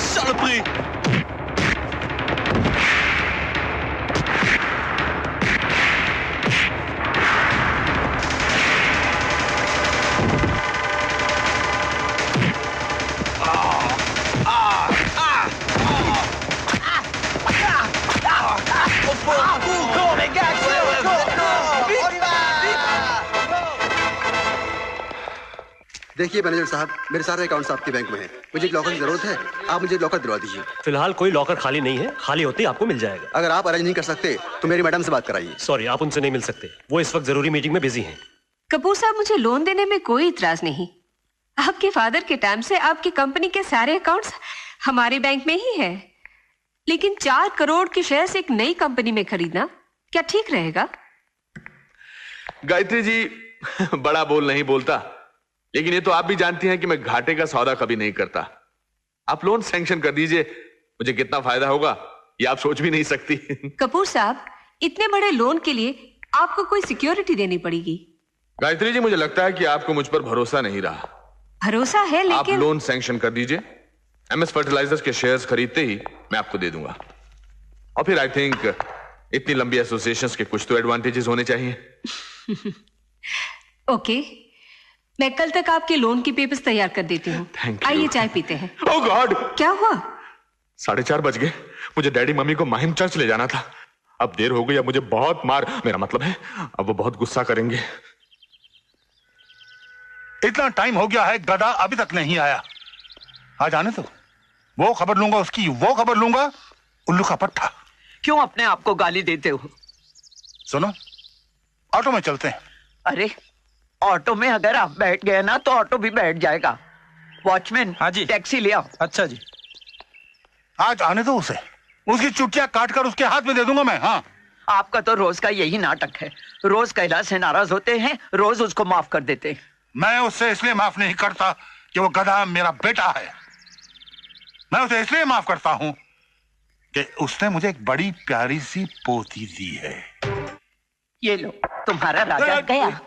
Saloperie! देखिए manager साहब, मेरे सारे अकाउंट्स आपके बैंक में हैं। मुझे एक लॉकर की जरूरत है, आप मुझे लॉकर दिलवा दीजिए। फिलहाल कोई लॉकर खाली नहीं है, खाली होते ही आपको मिल जाएगा। अगर आप अरेंज नहीं कर सकते तो मेरी मैडम से बात कराइए। सॉरी, आप उनसे नहीं मिल सकते, वो इस वक्त जरूरी मीटिंग में बिजी हैं। कपूर साहब, मुझे लोन देने में कोई इतराज नहीं। आपके फादर के टाइम से आपकी कंपनी के सारे अकाउंट्स हमारे बैंक में ही है, लेकिन 4 करोड़ के शेयर्स एक नई कंपनी में खरीदना क्या ठीक रहेगा? गायत्री जी, बड़ा बोल नहीं बोलता, लेकिन ये तो आप भी जानती हैं कि मैं घाटे का सौदा कभी नहीं करता। आप लोन सैंक्शन कर दीजिए, मुझे कितना फायदा होगा ये आप सोच भी नहीं सकती। कपूर साहब, इतने बड़े लोन के लिए आपको कोई सिक्योरिटी देनी पड़ेगी। गायत्री जी, मुझे लगता है कि आपको मुझ पर भरोसा नहीं रहा। भरोसा है, लेकिन आप लोन सैंक्शन कर दीजिए। MS फर्टिलाइजर्स के शेयर्स खरीदते ही मैं आपको दे दूंगा। और फिर आई थिंक इतनी लंबी एसोसिएशंस के कुछ तो एडवांटेजेस होने चाहिए। ओके, मैं कल तक आपके लोन की पेपर्स तैयार कर देती हूँ। आइए चाय पीते हैं। ओह गॉड, क्या हुआ? 4:30 बज गए। मुझे डैडी मम्मी को माहिम चर्च ले जाना था। अब देर हो गई, अब मुझे बहुत मार, मेरा मतलब है अब वो बहुत गुस्सा करेंगे। इतना टाइम हो गया है, गधा अभी तक नहीं आया। आ जाने तो वो खबर लूंगा उसकी, वो खबर लूंगा। उल्लू का पट्टा। क्यों अपने आप को गाली देते हो? सुनो, ऑटो में चलते हैं। अरे ऑटो में अगर आप बैठ गए ना तो ऑटो भी बैठ जाएगा। वॉचमैन, हाँ जी, टैक्सी ले आओ। अच्छा जी। आज आने दो उसे, उसकी चुटिया काट कर उसके हाथ में दे दूंगा मैं। हाँ, आपका तो रोज का यही नाटक है। रोज कैलाश से नाराज होते हैं, रोज उसको माफ कर देते हैं। मैं उससे इसलिए माफ नहीं करता कि वो गधा मेरा बेटा है। मैं उसे इसलिए माफ करता हूं कि उसने मुझे एक बड़ी प्यारी सी पोती दी है। ये लो, तुम्हारा राजा गया।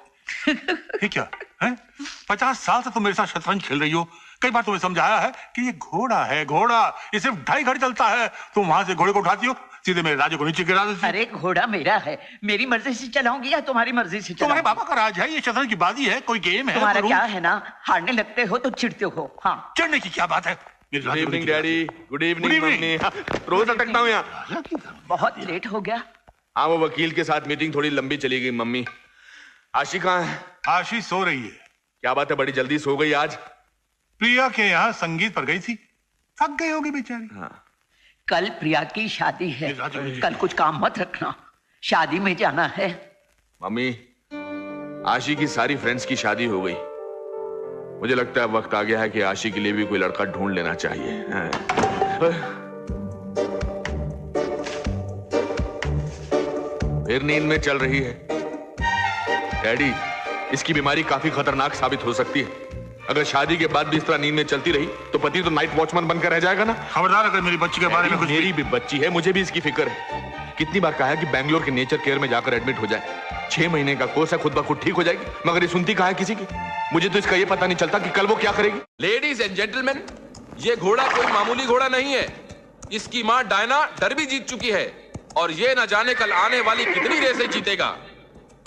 ये क्या है? 50 साल से तुम मेरे साथ शतरंज खेल रही हो। कई बार तुम्हें समझाया है कि ये घोड़ा है, घोड़ा ये सिर्फ 2.5 घड़ी चलता है। तुम वहां से घोड़े को उठाती हो, सीधे मेरे राजा को नीचे गिरा देती हो। अरे घोड़ा मेरा है, मेरी मर्जी से चलाऊंगी या तुम्हारी मर्जी से? तुम्हारे पापा का राज है, ये शतरंज की बाजी है, कोई गेम है। तुम्हारा क्या है ना, हारने लगते हो तो चिढ़ते हो। हाँ, चिढ़ने की क्या बात है? Good evening daddy. Good evening mummy. रोज अटकता हूँ यहाँ। बहुत लेट हो गया। हाँ, वो वकील के साथ मीटिंग थोड़ी लंबी चली गई। मम्मी, आशी कहाँ है? आशी सो रही है। क्या बात है, बड़ी जल्दी सो गई आज? प्रिया के यहाँ संगीत पर गई थी, थक गई होगी बेचारी। हाँ। कल प्रिया की शादी है, कल कुछ काम मत रखना, शादी में जाना है। मम्मी, आशी की सारी फ्रेंड्स की शादी हो गई। मुझे लगता है वक्त आ गया है कि आशी के लिए भी कोई लड़का ढूंढ लेना चाहिए। फिर नींद में चल रही है। डैडी, इसकी बीमारी काफी खतरनाक साबित हो सकती है। अगर शादी के बाद भी इस तरह नींद में चलती रही तो पति तो नाइट वॉचमैन बनकर रह जाएगा ना। खबरदार अगर मेरी बच्ची के बारे में कुछ। मेरी भी बच्ची है, मुझे भी इसकी फिक्र है। कितनी बार कहा है कि बैंगलोर के नेचर केयर में जाकर एडमिट हो जाए। 6 महीने का कोर्स है, खुद ब खुद ठीक हो जाएगी, मगर ये सुनती कहाँ है किसी की। मुझे तो इसका ये पता नहीं चलता कि कल वो क्या करेगी। लेडीज एंड जेंटलमैन, ये घोड़ा कोई मामूली घोड़ा नहीं है। इसकी मां डायना डर्बी जीत चुकी है और ये न जाने कल आने वाली कितनी रेसें जीतेगा।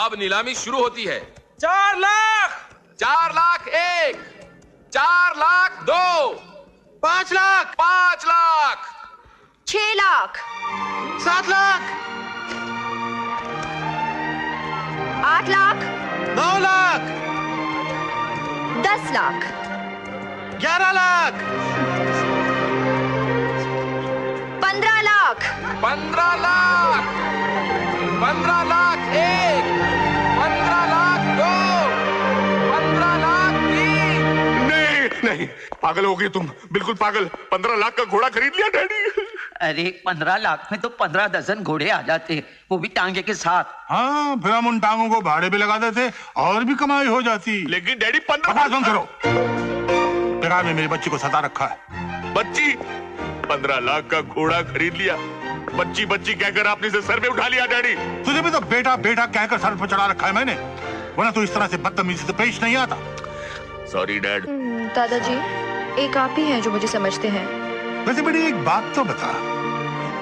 अब नीलामी शुरू होती है। 4 लाख, 4 लाख 1, 4 लाख 2, 5 लाख, 5 लाख, 6 लाख, 7 लाख, 8 लाख, 9 लाख, 10 लाख, 11 लाख, 15 लाख, 15 लाख, 15 लाख 1, 15 लाख 2, 15 लाख 3। नहीं, पागल हो गई तुम, बिल्कुल पागल। 15 लाख का घोड़ा खरीद लिया डैडी। अरे 15 लाख में तो 15 दर्जन घोड़े आ जाते, वो भी टांगे के साथ। हाँ, फिर हम उन टांगों को भाड़े पे लगा देते और भी कमाई हो जाती। लेकिन डैडी 15 बंद करो। बेकार में मेरी बच्ची को सता रखा है। बच्ची? 15 लाख का घोड़ा खरीद लिया, बच्ची बच्ची कहकर आपने इसे सर पे उठा लिया डैडी। तुझे भी तो बेटा बेटा कहकर सर पर चढ़ा रखा है मैंने, वरना तो इस तरह से बदतमीजी से पेश नहीं आता। Sorry dad. दादाजी, एक आप ही हैं जो मुझे समझते हैं। वैसे बेटी एक बात तो बता,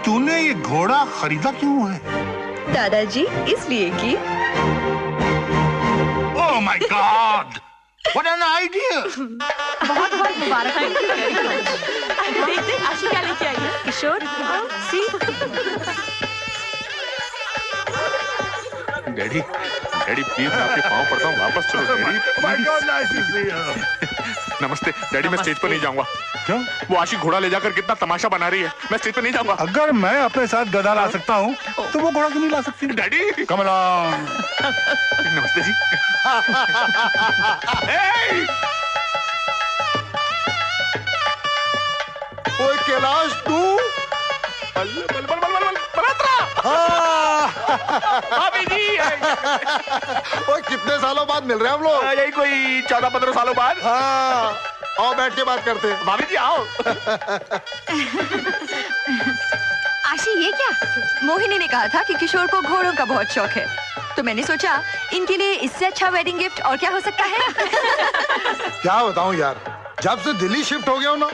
तूने ये घोड़ा खरीदा क्यों है? दादाजी, इसलिए कि oh my God, what an idea. बहुत बहुत मुबारक है। देख आशी क्या लेके आई है। किशोर, सी। डैडी, डैडी प्लीज मैं आपके पाँव पड़ता हूँ, वापस चलो daddy. My God, nice to see you. नमस्ते डैडी, मैं स्टेज पर नहीं जाऊंगा। क्यों? वो आशी घोड़ा ले जाकर कितना तमाशा बना रही है, मैं स्टेज पर नहीं जाऊंगा। अगर मैं अपने साथ गधा ला सकता हूँ तो वो घोड़ा क्यों नहीं ला सकती? Daddy come on. नमस्ते जी। ओए कैलाश, तू भाभी जी, ओए कितने सालों बाद मिल रहे हैं हम लोग? यही कोई 14-15 सालों बाद। हाँ, आओ बैठ के बात करते हैं। भाभी जी आओ। आशी, ये क्या? मोहिनी ने कहा था कि किशोर को घोड़ों का बहुत शौक है, तो मैंने सोचा इनके लिए इससे अच्छा वेडिंग गिफ्ट और क्या हो सकता है। क्या बताऊं यार, जब से दिल्ली शिफ्ट हो गया हूं ना,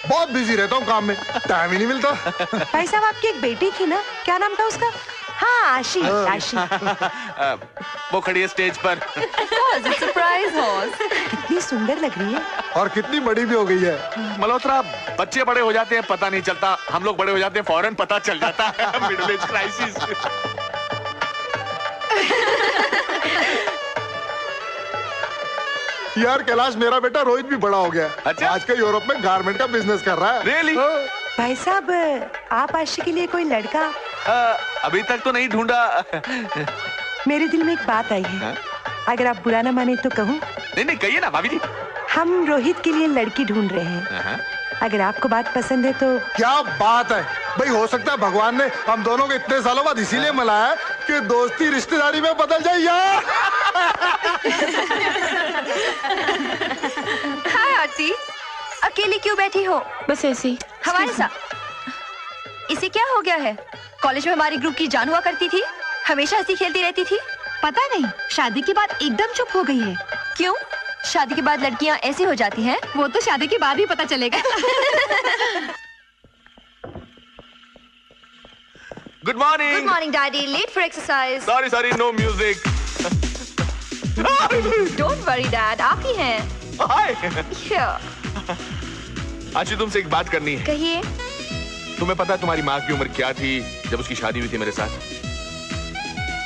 बहुत बिजी रहता हूँ काम में, टाइम ही नहीं मिलता। भाई साहब, आपकी एक बेटी थी ना, क्या नाम था उसका? हाँ, आशी। आशी वो खड़ी है स्टेज पर। Surprise horse. कितनी सुंदर लग रही है और कितनी बड़ी भी हो गई है। मल्होत्रा, बच्चे बड़े हो जाते हैं पता नहीं चलता, हम लोग बड़े हो जाते हैं फौरन पता चल जाता है। Middle age crisis. यार कैलाश, मेरा बेटा रोहित भी बड़ा हो गया। अच्छा? आजकल यूरोप में गारमेंट का बिजनेस कर रहा है। Really? भाई साहब, आप आशी के लिए कोई लड़का? अभी तक तो नहीं ढूंढा। मेरे दिल में एक बात आई है, अगर आप बुरा ना माने तो कहूँ? नहीं नहीं, कहिए ना भाभी जी। हम रोहित के लिए लड़की ढूंढ रहे हैं, अगर आपको बात पसंद है तो। क्या बात है भाई, हो सकता है भगवान ने हम दोनों को इतने सालों बाद इसीलिए मिलाया है कि दोस्ती रिश्तेदारी में बदल जाए यार। हाय आरती, अकेली क्यों बैठी हो? बस ऐसे ही। हमारे साथ। इसे क्या हो गया है? कॉलेज में हमारी ग्रुप की जान हुआ करती थी, हमेशा ऐसी खेलती रहती थी। पता नहीं, शादी के बाद एकदम चुप हो गई है। क्यों? शादी के बाद लड़कियां ऐसी हो जाती हैं? वो तो शादी के बाद ही पता चलेगा। Good morning. Good morning daddy, late for exercise. Sorry sorry, no music. Don't worry dad, आप ही हैं। हाय। Yeah. आशी, तुमसे एक बात करनी है। कहिए। तुम्हें पता है तुम्हारी माँ की उम्र क्या थी जब उसकी शादी हुई थी मेरे साथ?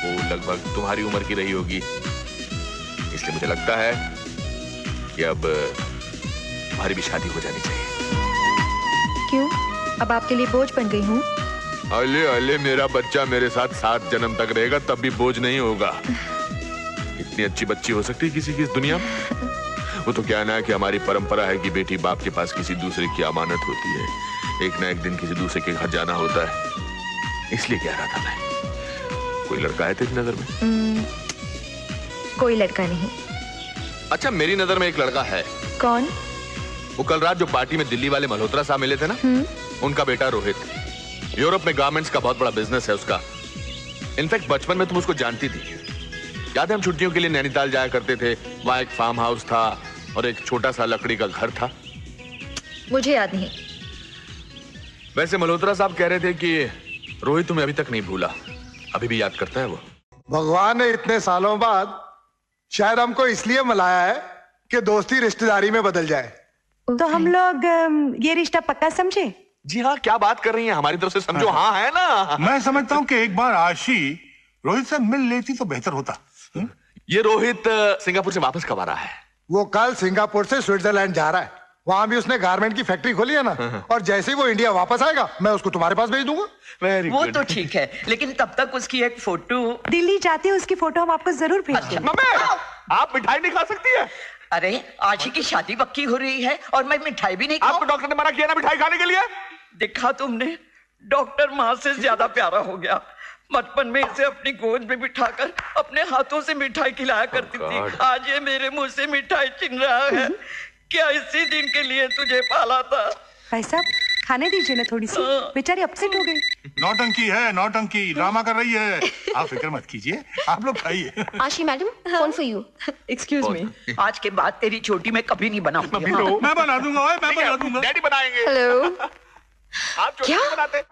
वो लगभग तुम्हारी उम्र की रही होगी, इसलिए मुझे लगता है कि अब तुम्हारी भी शादी हो जानी चाहिए। क्यों? अब आपके लिए बोझ बन गई हूँ? अले अले, मेरा बच्चा मेरे साथ 7 जन्म तक रहेगा तब भी बोझ नहीं होगा। इतनी अच्छी बच्ची हो सकती है किसी की इस दुनिया में? वो तो क्या ना कि हमारी परंपरा है कि बेटी बाप के पास किसी दूसरे की अमानत होती है, एक ना एक दिन किसी दूसरे के घर जाना होता है। इसलिए कह रहा था मैं। कोई लड़का है तेरी नजर में? कोई लड़का नहीं। अच्छा, मेरी नजर में एक लड़का है। कौन? वो कल रात जो पार्टी में दिल्ली वाले मल्होत्रा साहब मिले थे ना, उनका बेटा रोहित। यूरोप में गारमेंट्स का बहुत बड़ा बिजनेस है उसका। इनफैक्ट बचपन में तुम उसको जानती थी। याद है हम छुट्टियों के लिए नैनीताल जाया करते थे, वहां एक फार्म हाउस था और एक छोटा सा लकड़ी का घर था। मुझे याद नहीं। वैसे मल्होत्रा साहब कह रहे थे कि रोहित तुम्हें अभी तक नहीं भूला, अभी भी याद करता है वो। भगवान ने इतने सालों बाद शायद हमको इसलिए मिलाया है कि दोस्ती रिश्तेदारी में बदल जाए। तो हम लोग ये रिश्ता पक्का समझे? जी हाँ, क्या बात कर रही हैं, हमारी तरफ से समझो। हाँ है ना? मैं समझता हूँ कि एक बार आशी रोहित से मिल लेती तो बेहतर होता। ये रोहित सिंगापुर से वापस कब आ रहा है? वो कल सिंगापुर से स्विट्जरलैंड जा रहा है, वहां भी उसने गारमेंट की फैक्ट्री खोली है ना, और जैसे ही वो इंडिया वापस आएगा मैं उसको तुम्हारे पास भेज दूंगा। वो तो ठीक है, लेकिन तब तक उसकी एक फोटो। दिल्ली जाते हैं उसकी फोटो हम आपको जरूर भेजेंगे। मम्मी, आप मिठाई नहीं खा सकती है? अरे आशी की शादी पक्की हो रही है और मैं मिठाई भी नहीं खाऊं? आपको डॉक्टर ने मना किया ना मिठाई खाने के लिए? देखा तुमने, डॉक्टर माँ से ज्यादा प्यारा हो गया। बचपन में इसे अपनी गोद में बिठाकर अपने हाथों से मिठाई खिलाया करती थी। आज ये मेरे मुंह से मिठाई छीन रहा है। क्या इसी दिन के लिए तुझे पाला था? भाई साहब, खाने दीजिए ना थोड़ी सी, बेचारी अपसेट हो गई। नौटंकी है, नौटंकी ड्रामा कर रही है। आप फिक्र मत कीजिए, आप लोग खाइए। आशी madam, phone for you. Excuse me, आज के बाद तेरी छोटी मैं कभी नहीं बनाऊंगी। मैं बना दूंगा, मैं बना दूंगा। डैडी बनाएंगे। हेलो। आप छोटी क्या? बनाते।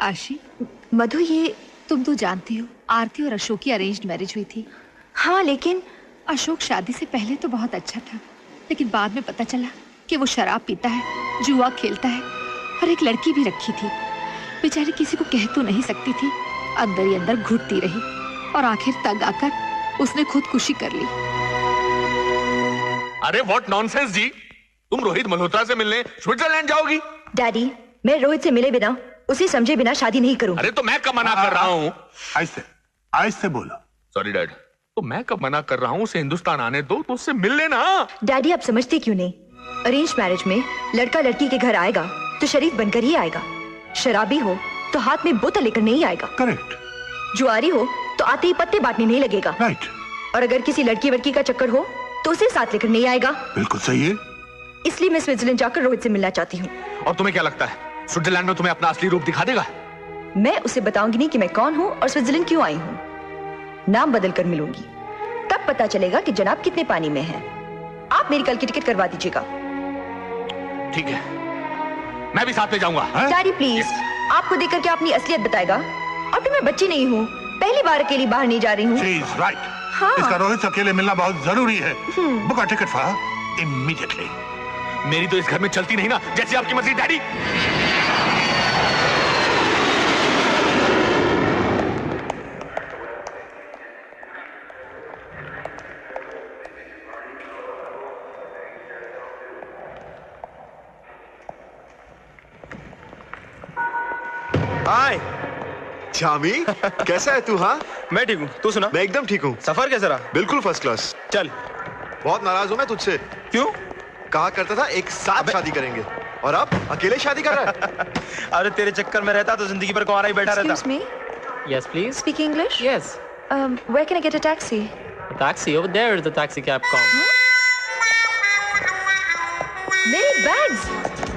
आशी, मधु, ये तुम तो जानती हो आरती और अशोक की अरेंज्ड मैरिज हुई थी। हाँ, लेकिन अशोक शादी से पहले तो बहुत अच्छा था, लेकिन बाद में पता चला कि वो शराब पीता है, जुआ खेलता है और एक लड़की भी रखी थी। बेचारी किसी को कह तो नहीं सकती थी, अंदर ही अंदर घुटती रही और आखिर तंग आकर उसने खुदकुशी कर ली। अरे व्हाट नॉनसेंस जी, तुम रोहित मल्होत्रा से मिलने स्विट्जरलैंड जाओगी? डैडी, मैं रोहित से मिले बिना, उसे समझे बिना शादी नहीं करूंगी। अरे तो मैं कब मना कर रहा हूँ? ऐसे बोलो। सॉरी डैड, तो मैं कब मना कर रहा हूँ? उसे हिंदुस्तान आने दो तो उससे मिल लेना। डैडी, आप समझते क्यों नहीं? अरेंज मैरिज में लड़का लड़की के घर आएगा तो शरीफ बनकर ही आएगा। शराबी हो तो हाथ में बोतल लेकर नहीं आएगा। करेक्ट। जुआरी हो तो आते ही पत्ते बांटने नहीं लगेगा। राइट। और अगर किसी लड़की वड़की का चक्कर हो तो उसे साथ लेकर नहीं आएगा। बिल्कुल सही है। इसलिए मैं स्विट्जरलैंड जाकर रोहित से मिलना चाहती हूँ। और तुम्हें क्या लगता है स्विट्जरलैंड में तुम्हें अपना असली रूप दिखा देगा? मैं उसे बताऊंगी नहीं कि मैं कौन हूँ और स्विट्जरलैंड क्यों आई हूँ। नाम बदल कर मिलूंगी, तब पता चलेगा कि जनाब कितने पानी में है। आप मेरी कल की टिकट करवा दीजिएगा। ठीक है, मैं भी साथ ले जाऊंगा। डैडी प्लीज, आपको देखकर क्या अपनी असलियत बताएगा? अब तो मैं बच्ची नहीं हूँ, पहली बार अकेली बाहर नहीं जा रही हूँ। राइट। हाँ। इसका रोहित से अकेले मिलना बहुत जरूरी है। Book a ticket for immediately. मेरी तो इस घर में चलती नहीं ना, जैसी आपकी मर्जी डैडी। हाय शामी, कैसा है तू? हाँ मैं ठीक हूँ, तू सुना? मैं एकदम ठीक हूँ। सफर कैसा रहा? बिल्कुल फर्स्ट क्लास। चल। बहुत नाराज हूँ मैं तुझसे। क्यों? कहा करता था एक साथ शादी करेंगे और अब अकेले शादी कर रहा है। अरे तेरे चक्कर में रहता तो जिंदगी भर कुंवारा ही बैठा रहता। Excuse me? Yes, please. Speak English? Yes. Where can I get a taxi? A taxi over there is the taxi cab com. मेरे बैग्स।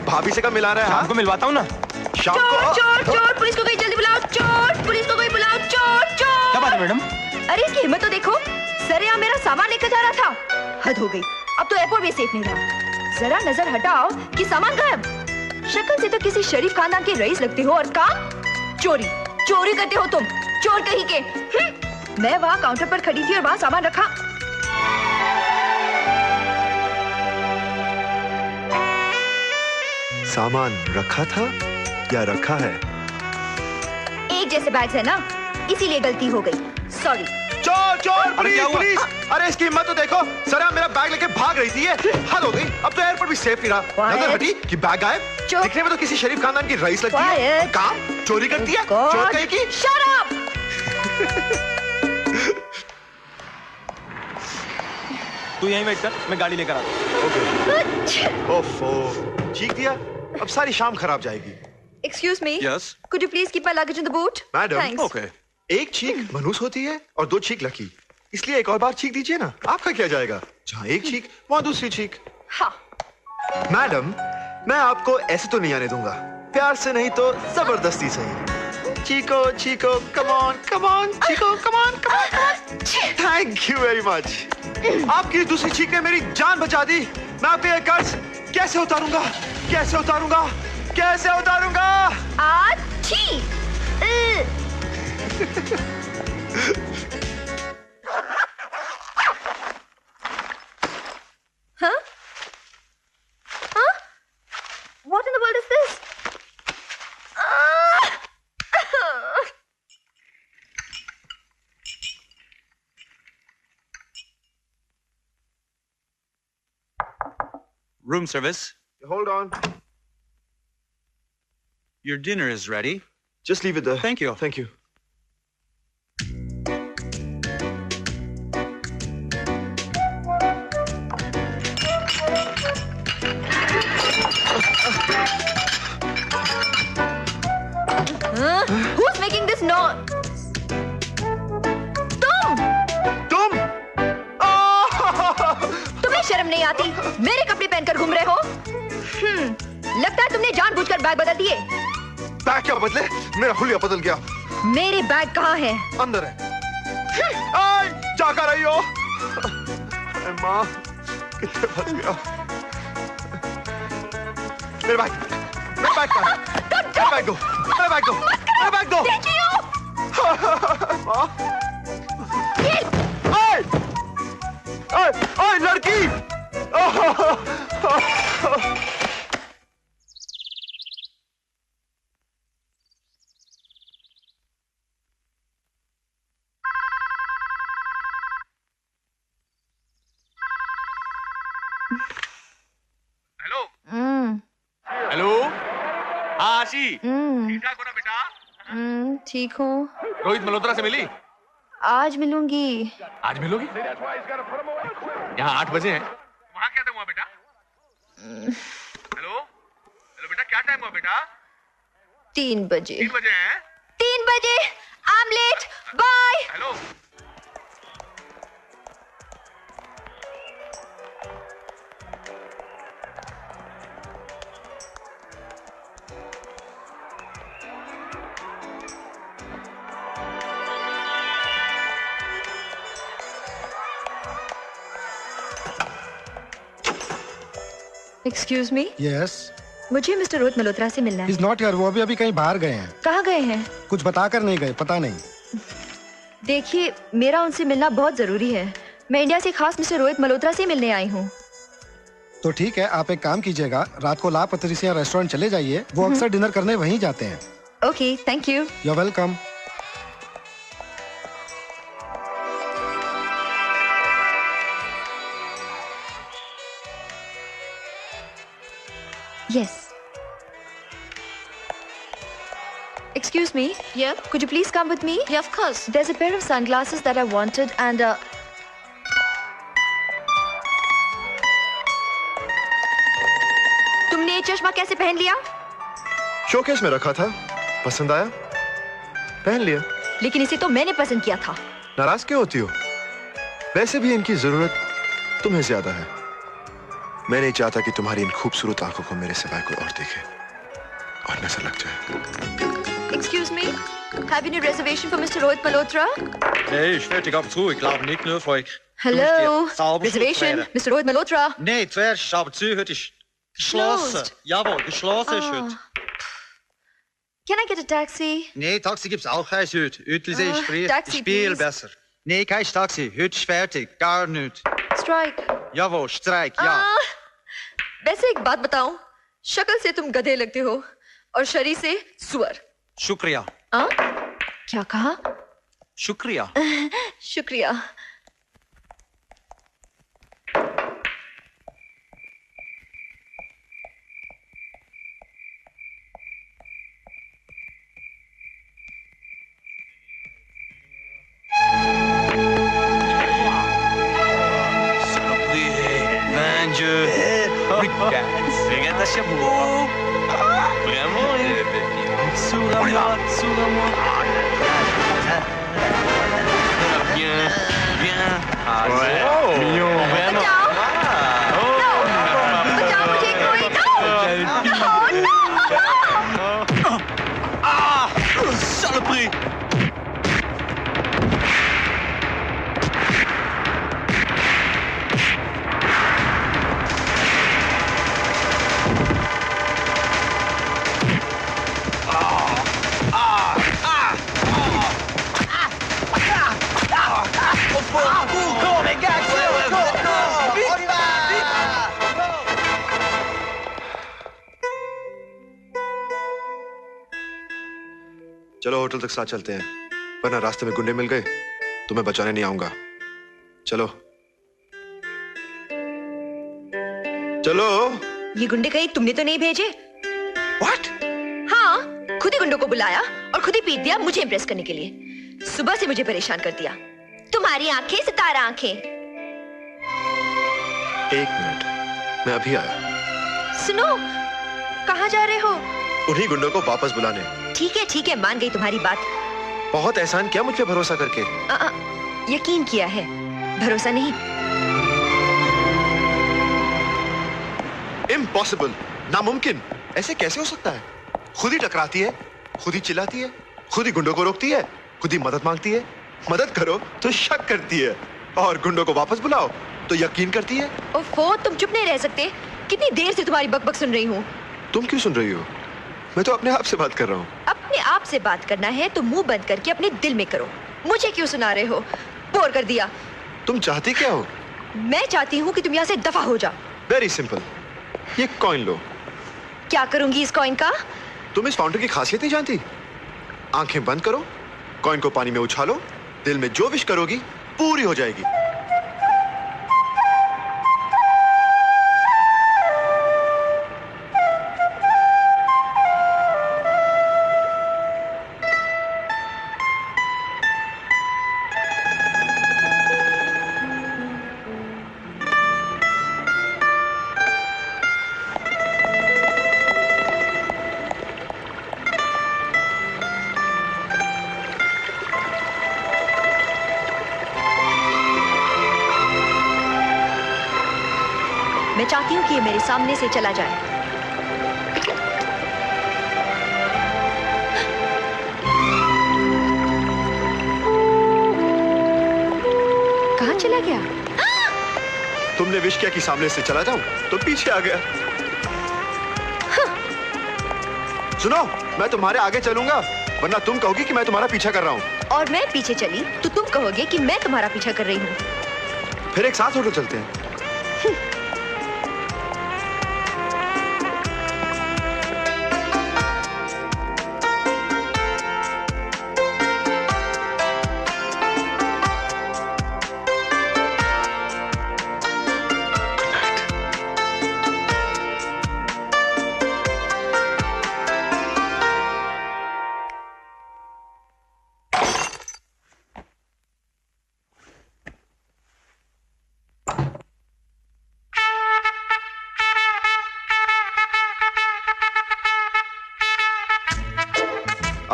भाभी से कब मिला रहा है? शाम को मिलवाता हूँ ना। शाम चोर, को? चोर, चोर, पुलिस को कोई जल्दी बुलाओ। चोर, पुलिस को कोई बुलाओ। चोर, चोर। क्या बात है मैडम? अरे इसकी हिम्मत तो देखो, सरेआम मेरा सामान लेकर जा रहा था। हद हो गई, अब तो एयरपोर्ट भी सेफ नहीं रहा। जरा नजर हटाओ कि सामान गायब। शक्ल से तो किसी शरीफ खानदान के रईस लगते हो और काम चोरी। चोरी करते हो तुम, चोर कहीं के। मैं वहाँ काउंटर पर खड़ी थी और वहाँ सामान रखा। सामान रखा था या रखा है? एक जैसे बैग्स है ना, इसीलिए गलती हो गई। सॉरी। चोर, चोर, पुलिस, पुलिस! अरे इसकी हिम्मत तो देखो, सरा मेरा बैग लेके भाग रही थी ये। हद हो गई, अब तो एयरपोर्ट भी सेफ नहीं रहा। नजर हटी कि बैग गायब। दिखने में तो किसी शरीफ खानदान की रईस लगती है और काम चोरी करती है। चोर कहीं की। Shut up! तू यहीं वेट कर, मैं गाड़ी लेकर आता हूँ। ओफो, चीख दिया, अब सारी शाम खराब जाएगी। Excuse me? Yes? Could you please keep my luggage in the boot? Madam, Thanks. Okay. एक चीख मनहूस होती है और दो चीख लकी, इसलिए एक और बार चीख दीजिए ना। आपका क्या जाएगा? जहाँ एक चीख वहाँ दूसरी चीख। हाँ। मैडम, मैं आपको ऐसे तो नहीं आने दूंगा, प्यार से नहीं तो जबरदस्ती सही। Chikoo chikoo, come on chikoo, come on. Thank you very much. आपकी दूसरी चीख ने मेरी जान बचा दी। मैं आपके ये कर्ज कैसे उतारूंगा? आठी। Huh? What in the world is this? Room service. Hold on. Your dinner is ready. Just leave it there. Thank you. Thank you. शर्म नहीं आती? मेरे कपड़े पहनकर घूम रहे हो? लगता है तुमने जानबूझकर बैग बदल दिए। बैग क्या बदले? मेरा हुलिया बदल गया। मेरे बैग कहाँ है? अंदर है। क्या कर रही हो? माँ, कितने फंस गया। मेरे बैग कहाँ है? मेरा बैग दो, मेरा बैग दो, मेरा बैग दो। माँ, ओए लड़की! हेलो आशी, ठीक ठाक हो ना बेटा? ठीक हूँ। रोहित मल्होत्रा से मिली? आज मिलूंगी। आज मिलोगी? यहाँ 8 बजे हैं। वहाँ क्या टाइम हुआ बेटा? हेलो बेटा, क्या टाइम हुआ बेटा? 3 बजे। 3 बजे हैं? 3 बजे। I am late. Bye. Hello excuse me. Yes. मुझे मिस्टर रोहित मल्होत्रा से मिलना है। इज नॉट हियर, वो अभी कहीं बाहर गए हैं। कहाँ गए हैं? कुछ बताकर नहीं गए, पता नहीं। देखिए, मेरा उनसे मिलना बहुत जरूरी है। मैं इंडिया से खास मिस्टर रोहित मल्होत्रा से मिलने आई हूँ। तो ठीक है, आप एक काम कीजिएगा, रात को ला पत्रिसिया रेस्टोरेंट चले जाइए, वो अक्सर डिनर करने वहीं जाते हैं। Okay, thank you. You are welcome. Yes. Excuse me. Yeah. Could you please come with me? Yeah, of course. There's a pair of sunglasses that I wanted and तुमने ये चश्मा कैसे पहन लिया? शोकेस में रखा था, पसंद आया, पहन लिया। लेकिन इसे तो मैंने पसंद किया था। नाराज क्यों होती हो? वैसे भी इनकी जरूरत तुम्हें ज्यादा है। मैं नहीं चाहता कि तुम्हारी इन खूबसूरत आंखों को मेरे सिवाय कोई और देखे और नजर लग जाए। Excuse me, have you any reservation for Mr. Rohit Malhotra? Nee, ich werde ab und zu. Ich glaube nicht nur für euch. Hello, reservation, Mr. Rohit Malhotra. Nee, zuerst ist aber zu, heute ist geschlossen. Closed. Jawohl, geschlossen ist heute. Can I get a taxi? Nee, Taxi gibt's auch eins heute. Heute ist früh. Taxi, Spiel please. besser. Nee, kein Taxi. Heute ist fertig. Gar nicht. Strike. Jawohl, Streik, ja. वैसे एक बात बताऊं, शक्ल से तुम गधे लगते हो और शरीर से सुअर। शुक्रिया। क्या कहा? शुक्रिया। शुक्रिया। Regarde ta chapeau. Vraiment, Sourds-moi, sourds-moi. Bien, bien. Ah, ouais. Mignon. Vraiment. बचाओ मुझे कोई। Ah, saloperie. चलो होटल तक साथ चलते हैं, वरना रास्ते में गुंडे मिल गए तो मैं बचाने नहीं आऊंगा। चलो चलो। ये गुंडे कहीं तुमने तो नहीं भेजे? What? हाँ, खुद ही गुंडों को बुलाया और खुद ही पीट दिया मुझे इम्प्रेस करने के लिए। सुबह से मुझे परेशान कर दिया। तुम्हारी आंखें सितारा आंखें। 1 मिनट, मैं अभी आया। सुनो, कहाँ जा रहे हो? उन्हीं गुंडों को वापस बुलाने। ठीक है, मान गई तुम्हारी बात। बहुत एहसान किया मुझ पे भरोसा करके। यकीन किया है, भरोसा नहीं। इम्पॉसिबल, नामुमकिन। ऐसे कैसे हो सकता है? खुद ही टकराती है, खुद ही चिल्लाती है, खुद ही गुंडों को रोकती है, खुद ही मदद मांगती है, मदद करो तो शक करती है, और गुंडों को वापस बुलाओ तो यकीन करती है। ओफो, तुम चुप नहीं रह सकते? कितनी देर से तुम्हारी बकबक सुन रही हूँ। तुम क्यों सुन रही हो? मैं तो अपने आप से बात कर रहा हूँ। अपने आप से बात करना है तो मुंह बंद करके अपने दिल में करो। मुझे क्यों सुना रहे हो? बोर कर दिया। तुम चाहती क्या हो? मैं चाहती हूँ कि तुम यहाँ से दफा हो जाओ। वेरी सिंपल, ये कॉइन लो। क्या करूंगी इस कॉइन का? तुम इस फाउंटेन की खासियत नहीं जानती? आंखें बंद करो, कॉइन को पानी में उछालो, दिल में जो विश करोगी पूरी हो जाएगी। मैं चाहती हूँ कि ये मेरे सामने से चला जाए। कहाँ चला गया? तुमने विश किया कि सामने से चला जाऊं, तो पीछे आ गया। सुनो, मैं तुम्हारे आगे चलूंगा, वरना तुम कहोगी कि मैं तुम्हारा पीछा कर रहा हूँ। और मैं पीछे चली तो तुम कहोगे कि मैं तुम्हारा पीछा कर रही हूँ। फिर एक साथ होटल चलते हैं।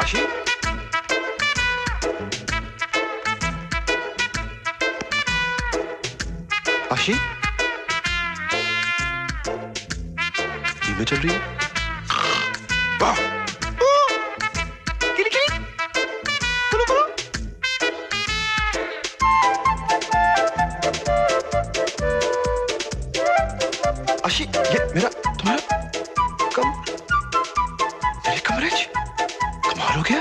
आशी, आशी, धीमे चल रही है। वाह! किली किली, बोलो बोलो। आशी, ये मेरा तुम्हारा मेरे कमरे च कमाल हो गया।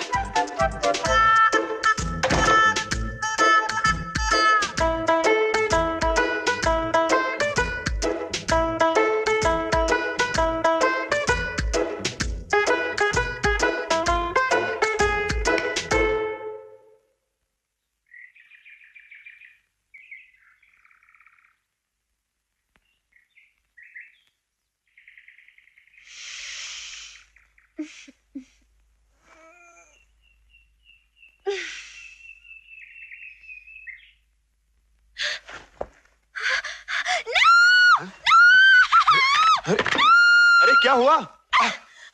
अरे क्या हुआ?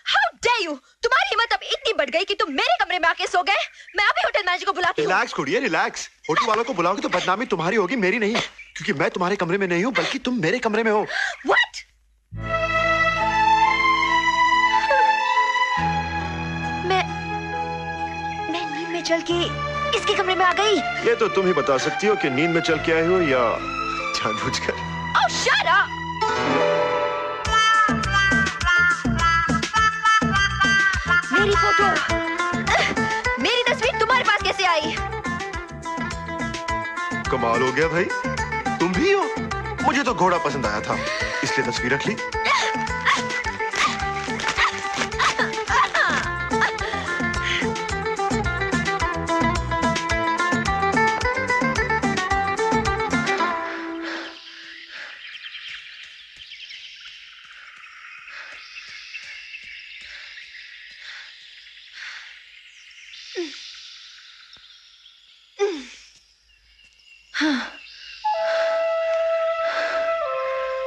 How dare you? तुम्हारी हिम्मत अब इतनी बढ़ गई कि तुम मेरे कमरे में आके सो गए। मैं अभी होटल मैनेजर को बुलाती हूँ। Relax कुड़िए, relax. होटल वालों को बुलाओगे तो बदनामी तुम्हारी होगी, मेरी नहीं, क्योंकि मैं तुम्हारे कमरे में नहीं हूँ, बल्कि तुम मेरे कमरे में हो। What? मैं नींद में चल के इसके कमरे में आ गई। ये तो तुम ही बता सकती हो कि नींद में चल के आए हो या जानबूझकर। Oh, shut up! मेरी फोटो, मेरी तस्वीर तुम्हारे पास कैसे आई? कमाल हो गया भाई, तुम भी हो। मुझे तो घोड़ा पसंद आया था, इसलिए तस्वीर रख ली।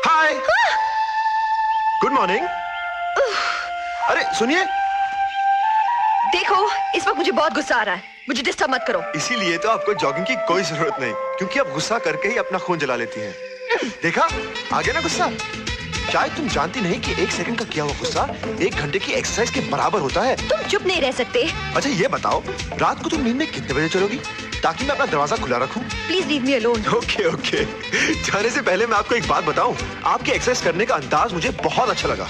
हाय, गुड मॉर्निंग। अरे सुनिए, देखो इस वक्त मुझे बहुत गुस्सा आ रहा है, मुझे डिस्टर्ब मत करो। इसीलिए तो आपको जॉगिंग की कोई जरूरत नहीं, क्योंकि आप गुस्सा करके ही अपना खून जला लेती हैं। देखा, आ गया ना गुस्सा। शायद तुम जानती नहीं कि 1 सेकंड का किया हुआ गुस्सा 1 घंटे की एक्सरसाइज के बराबर होता है। तुम चुप नहीं रह सकते। अच्छा ये बताओ, रात को तुम नींद में कितने बजे चलोगी ताकि मैं अपना दरवाजा खुला रखूं? Please leave me alone. Okay okay. जाने से पहले मैं आपको एक बात बताऊं, आपके एक्सरसाइज करने का अंदाज मुझे बहुत अच्छा लगा।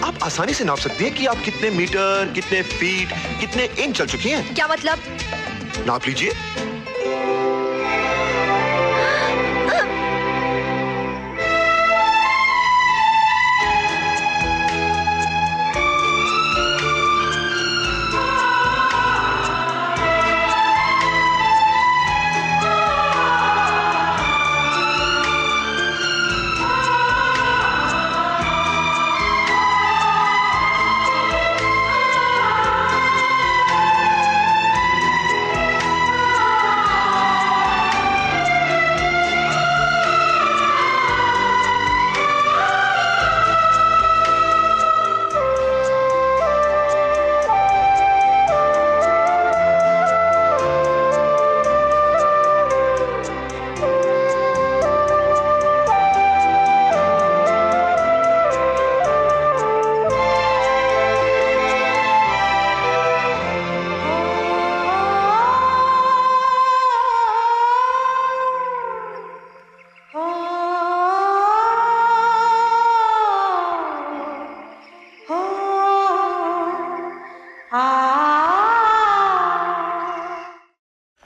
आप आसानी से नाप सकती हैं कि आप कितने मीटर, कितने फीट, कितने इंच चल चुकी हैं। क्या मतलब? नाप लीजिए।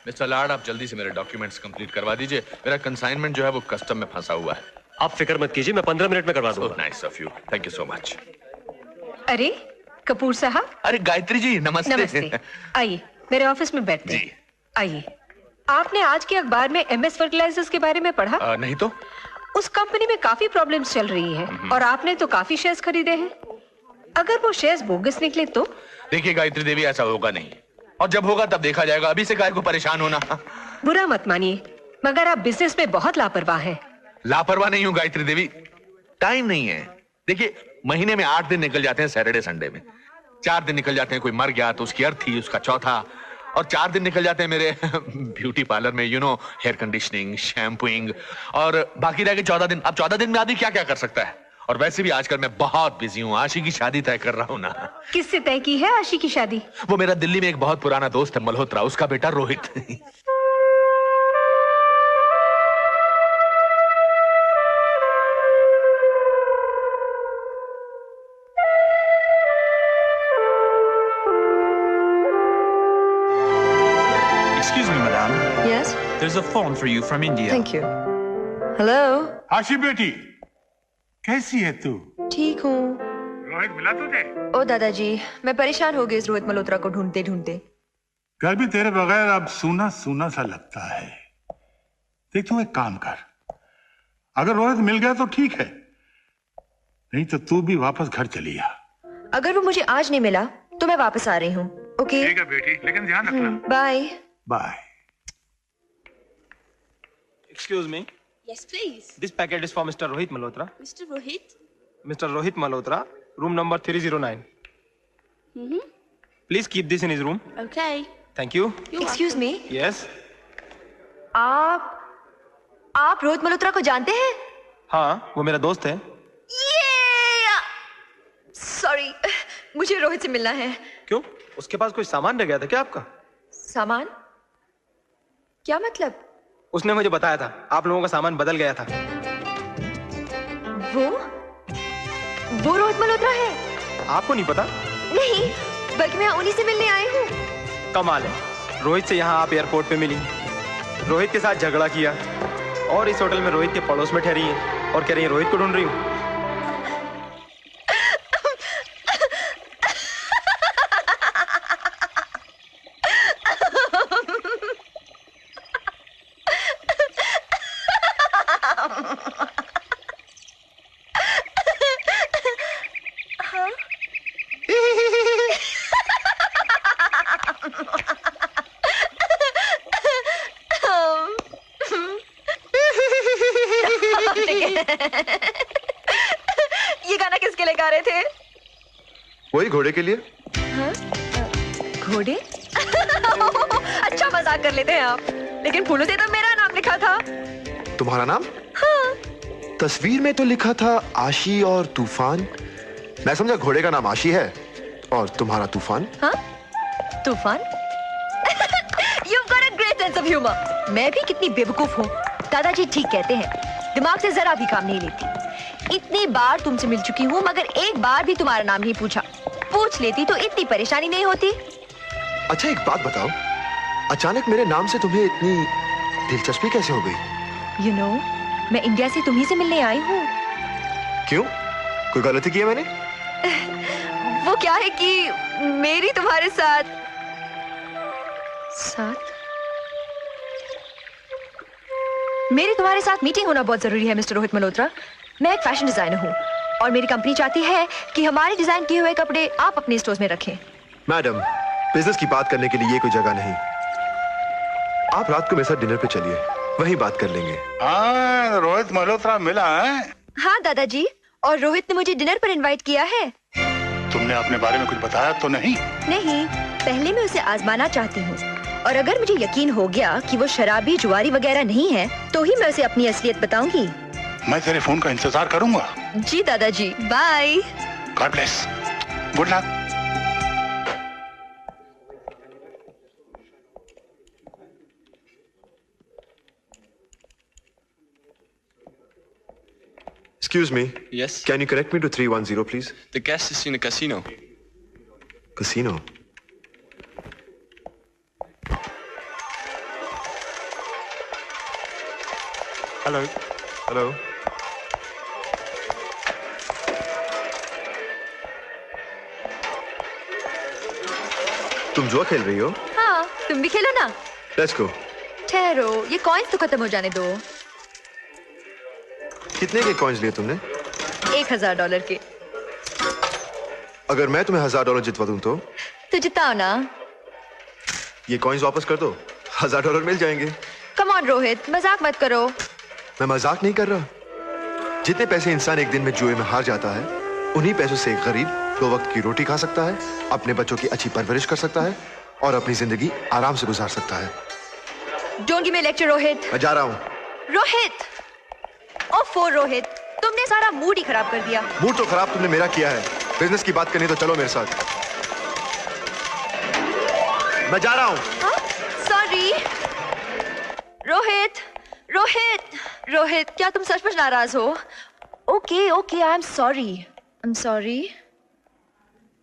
मिस्टर लाड, आप जल्दी से मेरे डॉक्यूमेंट्स कंप्लीट करवा दीजिए। मेरा कंसाइनमेंट जो है वो कस्टम में फंसा हुआ है। आप फिक्र मत कीजिए, मैं 15 मिनट में करवा दूंगा। Nice of you, thank you so much. अरे कपूर साहब। अरे गायत्री जी, नमस्ते। नमस्ते, आइए मेरे ऑफिस में बैठते हैं। आइए। आपने आज के अखबार में MS फर्टिलाइजर्स के बारे में पढ़ा? नहीं तो। उस कंपनी में काफी प्रॉब्लम्स चल रही हैं और आपने तो काफी शेयर्स खरीदे हैं। अगर वो शेयर्स बोगस निकले तो? देखिए गायत्री देवी, ऐसा होगा नहीं, और जब होगा तब देखा जाएगा। अभी से गाय को परेशान होना। बुरा मत मानिए, मगर आप बिजनेस में बहुत लापरवाह हैं। लापरवाह नहीं हूँ गायत्री देवी, टाइम नहीं है। देखिए, महीने में 8 दिन निकल जाते हैं सैटरडे संडे में। 4 दिन निकल जाते हैं कोई मर गया तो उसकी अर्थी, उसका चौथा, और 4 दिन निकल जाते हैं मेरे ब्यूटी पार्लर में, हेयर कंडीशनिंग, शैम्पूइंग, और बाकी रह गए 14 दिन। अब 14 दिन में आदमी क्या क्या कर सकता है? और वैसे भी आजकल मैं बहुत बिजी हूँ, आशी की शादी तय कर रहा हूँ ना। किससे तय की है आशी की शादी? वो मेरा दिल्ली में एक बहुत पुराना दोस्त है मल्होत्रा, उसका बेटा Rohit. Excuse me, madam. Yes. There's a phone for you from India. Thank you. Hello. आशी बेटी, कैसी है तू? ठीक हूँ। रोहित मिला तुझे? ओ दादाजी, मैं परेशान हो गई इस रोहित मल्होत्रा को ढूंढते ढूंढते। घर भी तेरे बगैर अब सूना सूना सा लगता है। देख, तू एक काम कर, अगर रोहित मिल गया तो ठीक है, नहीं तो तू भी वापस घर चली आ। अगर वो मुझे आज नहीं मिला तो मैं वापस आ रही हूँ। ओके? ठीक है बेटी, लेकिन ध्यान रखना। Bye. Bye. Excuse me. Yes, please. This packet is for Mr. Rohit Malhotra. Mr. Rohit? Mr. Rohit Malhotra, room number 309. Mm-hmm. Please keep this in his room. Okay. Thank you. Excuse me. Yes. आप रोहित मल्होत्रा को जानते हैं? हाँ, वो मेरा दोस्त है। Sorry, मुझे रोहित से मिलना है। क्यों? उसके पास कोई सामान रह गया था क्या आपका? सामान? क्या मतलब? उसने मुझे बताया था आप लोगों का सामान बदल गया था। वो रोहित मल्होत्रा है? आपको नहीं पता? नहीं, बल्कि मैं उन्हीं से मिलने आई हूँ। कमाल है, रोहित से यहाँ आप एयरपोर्ट पे मिली, रोहित के साथ झगड़ा किया, और इस होटल में रोहित के पड़ोस में ठहरी है और कह रही है रोहित को ढूंढ रही हूँ। ये गाना किसके लिए गा रहे थे? वही घोड़े के लिए। घोड़े? अच्छा मजाक कर लेते हैं आप, लेकिन फूलों से तो मेरा नाम लिखा था। तुम्हारा नाम? हाँ। तस्वीर में तो लिखा था आशी और तूफान। मैं समझा घोड़े का नाम आशी है और तुम्हारा तूफान। हाँ? तूफान? You've got a great sense of humor. मैं भी कितनी बेवकूफ हूँ। दादाजी ठीक कहते हैं, दिमाग से जरा भी काम नहीं लेती। इतनी बार तुमसे मिल चुकी हूँ मगर एक बार भी तुम्हारा नाम नहीं पूछा। पूछ लेती तो इतनी परेशानी नहीं होती। अच्छा एक बात बताओ, अचानक मेरे नाम से तुम्हें इतनी दिलचस्पी कैसे हो गई? You know, मैं इंडिया से तुम्ही से मिलने आई हूँ। क्यों? कोई गलती की है मैंने? वो क्या है कि मेरी तुम्हारे साथ मेरी तुम्हारे साथ मीटिंग होना बहुत जरूरी है मिस्टर रोहित मल्होत्रा। मैं एक फैशन डिजाइनर हूँ और मेरी कंपनी चाहती है कि हमारे डिजाइन किए हुए कपड़े आप अपने स्टोर्स में रखें। मैडम, बिजनेस की बात करने के लिए ये कोई जगह नहीं। आप रात को मेरे साथ डिनर पे चलिए, वहीं बात कर लेंगे। हाँ, रोहित मल्होत्रा मिला है? हाँ दादाजी, और रोहित ने मुझे डिनर पर इनवाइट किया है। तुमने अपने बारे में कुछ बताया तो नहीं? नहीं, पहले मैं उसे आजमाना चाहती हूँ और अगर मुझे यकीन हो गया कि वो शराबी जुआरी वगैरह नहीं है तो ही मैं उसे अपनी असलियत बताऊंगी। मैं तेरे फोन का इंतजार करूंगा। जी दादाजी, bye. God bless. Good luck. Excuse me. Yes? Can you connect me to 310, please? The guest is in a casino. Casino? Hello. Hello. तुम जुआ खेल रही हो? हाँ, तुम भी खेलो ना। Let's go. ठहरो, ये कॉइन्स तो खत्म हो जाने दो। कितने के कॉइन्स लिए तुमने? $1000 के। अगर मैं तुम्हें $1000 जितवा दूं तो? तो जिताओ ना। ये कॉइन्स वापस कर दो, $1000 मिल जाएंगे। कम ऑन रोहित, मजाक मत करो। मैं मजाक नहीं कर रहा। जितने पैसे इंसान एक दिन में जुए में हार जाता है, उन्हीं पैसों से एक गरीब 2 वक्त की रोटी खा सकता है, अपने बच्चों की अच्छी परवरिश कर सकता है और अपनी जिंदगी आराम से गुजार सकता है। Don't give me a lecture, Rohit. मैं जा रहा हूँ। रोहित! ओफो रोहित, तुमने सारा मूड ही खराब कर दिया। मूड तो खराब तुमने मेरा किया है। बिजनेस की बात करनी तो चलो मेरे साथ। मैं जा रहा हूँ। सॉरी। रोहित, रोहित, रोहित, क्या तुम सचमुच नाराज हो? Okay, okay, I am sorry. I am sorry.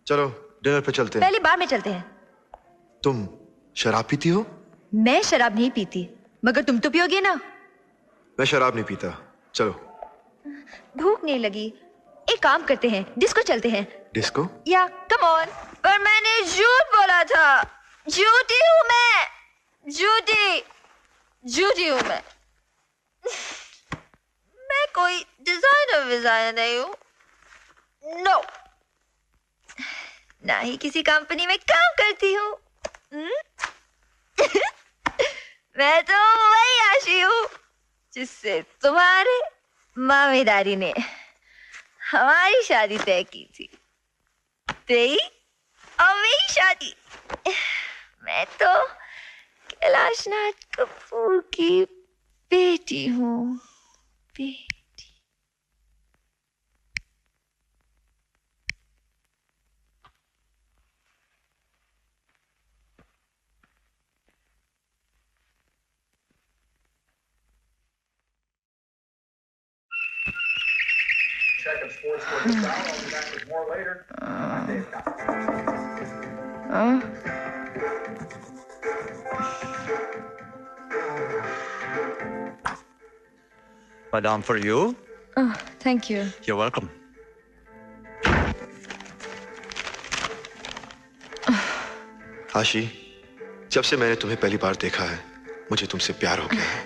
चलो डिनर पे चलते हैं। पहली बार में चलते हैं। तुम शराब पीती हो? मैं शराब नहीं पीती, मगर तुम तो पियोगे ना। मैं शराब नहीं पीता। चलो। भूख नहीं लगी, एक काम करते हैं, डिस्को चलते हैं। डिस्को? या कम ऑन। पर मैंने झूठ बोला था। झूठी हूँ मैं, झूठी, झूठी हूँ मैं। मैं कोई डिजाइनर नहीं हूँ। नो, ना ही किसी कंपनी में काम करती हूँ। मैं तो वही आशी हूँ जिससे तुम्हारे मामी दादी ने हमारी शादी तय की थी। तेरी और मेरी शादी। मैं तो कैलाशनाथ कपूर की बेटी हूँ। Madam, for you. Oh, thank you. You're welcome. आशी, जब से मैंने तुम्हें पहली बार देखा है, मुझे तुमसे प्यार हो गया है।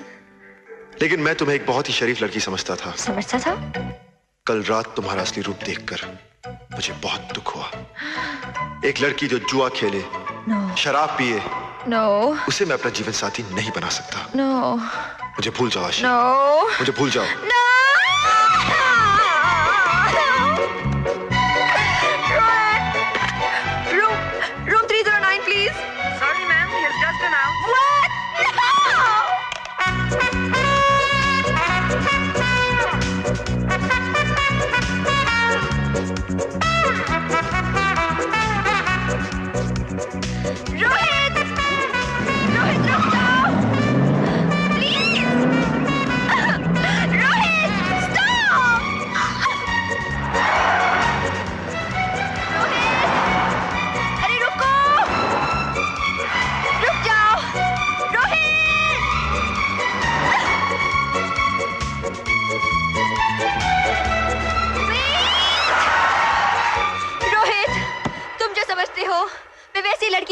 लेकिन मैं तुम्हें एक बहुत ही शरीफ लड़की समझता था। समझता था? कल रात तुम्हारा असली रूप देखकर मुझे बहुत दुख हुआ। एक लड़की जो जुआ खेले, शराब पिए, उसे मैं अपना जीवन साथी नहीं बना सकता। मुझे भूल जाओ आशी। मुझे भूल जाओ। Room 309, please. Sorry, ma'am. He has just been out. What? No!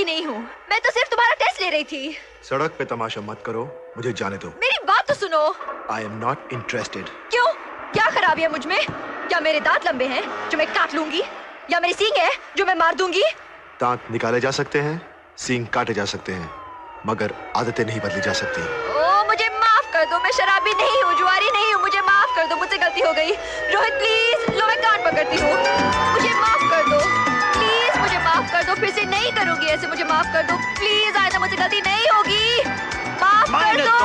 की नहीं हूँ। मैं तो सिर्फ तुम्हारा टेस्ट ले रही थी। सड़क पे तमाशा मत करो, मुझे जाने दो। मेरी बात तो सुनो। I am not interested. क्यों? क्या खराबी है मुझ में? क्या मेरे दांत लंबे हैं जो मैं काट लूंगी, या मेरी सींग है जो मैं मार दूंगी? दांत निकाले जा सकते हैं, सींग काटे जा सकते हैं, मगर आदतें नहीं बदली जा सकती। ओ मुझे माफ कर दो, मैं शराबी नहीं हूँ, जुआरी नहीं हूँ, मुझे माफ कर दो, मुझसे गलती हो गई। रोहित प्लीज, लो मैं कान पकड़ती हूँ, मुझे माफ कर दो प्लीज, मुझे माफ कर दो, फिर से नहीं करूंगी ऐसे, मुझे माफ कर दो प्लीज, आइंदा मुझसे गलती नहीं होगी, माफ कर दो।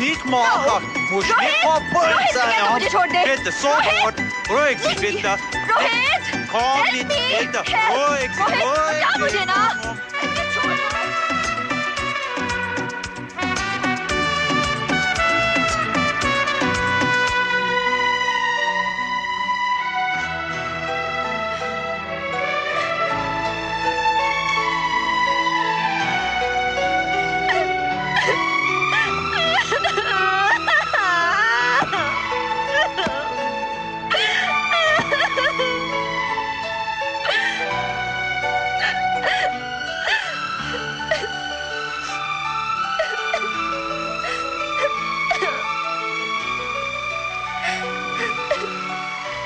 Nicht machen! Muss nicht mal böse sein! मुझे छोड़ दे। Bitte, sofort! Ruhig Sie bitte! Rohit! Komm jetzt bitte! Ruhig Sie, ruhig बचा मुझे ना!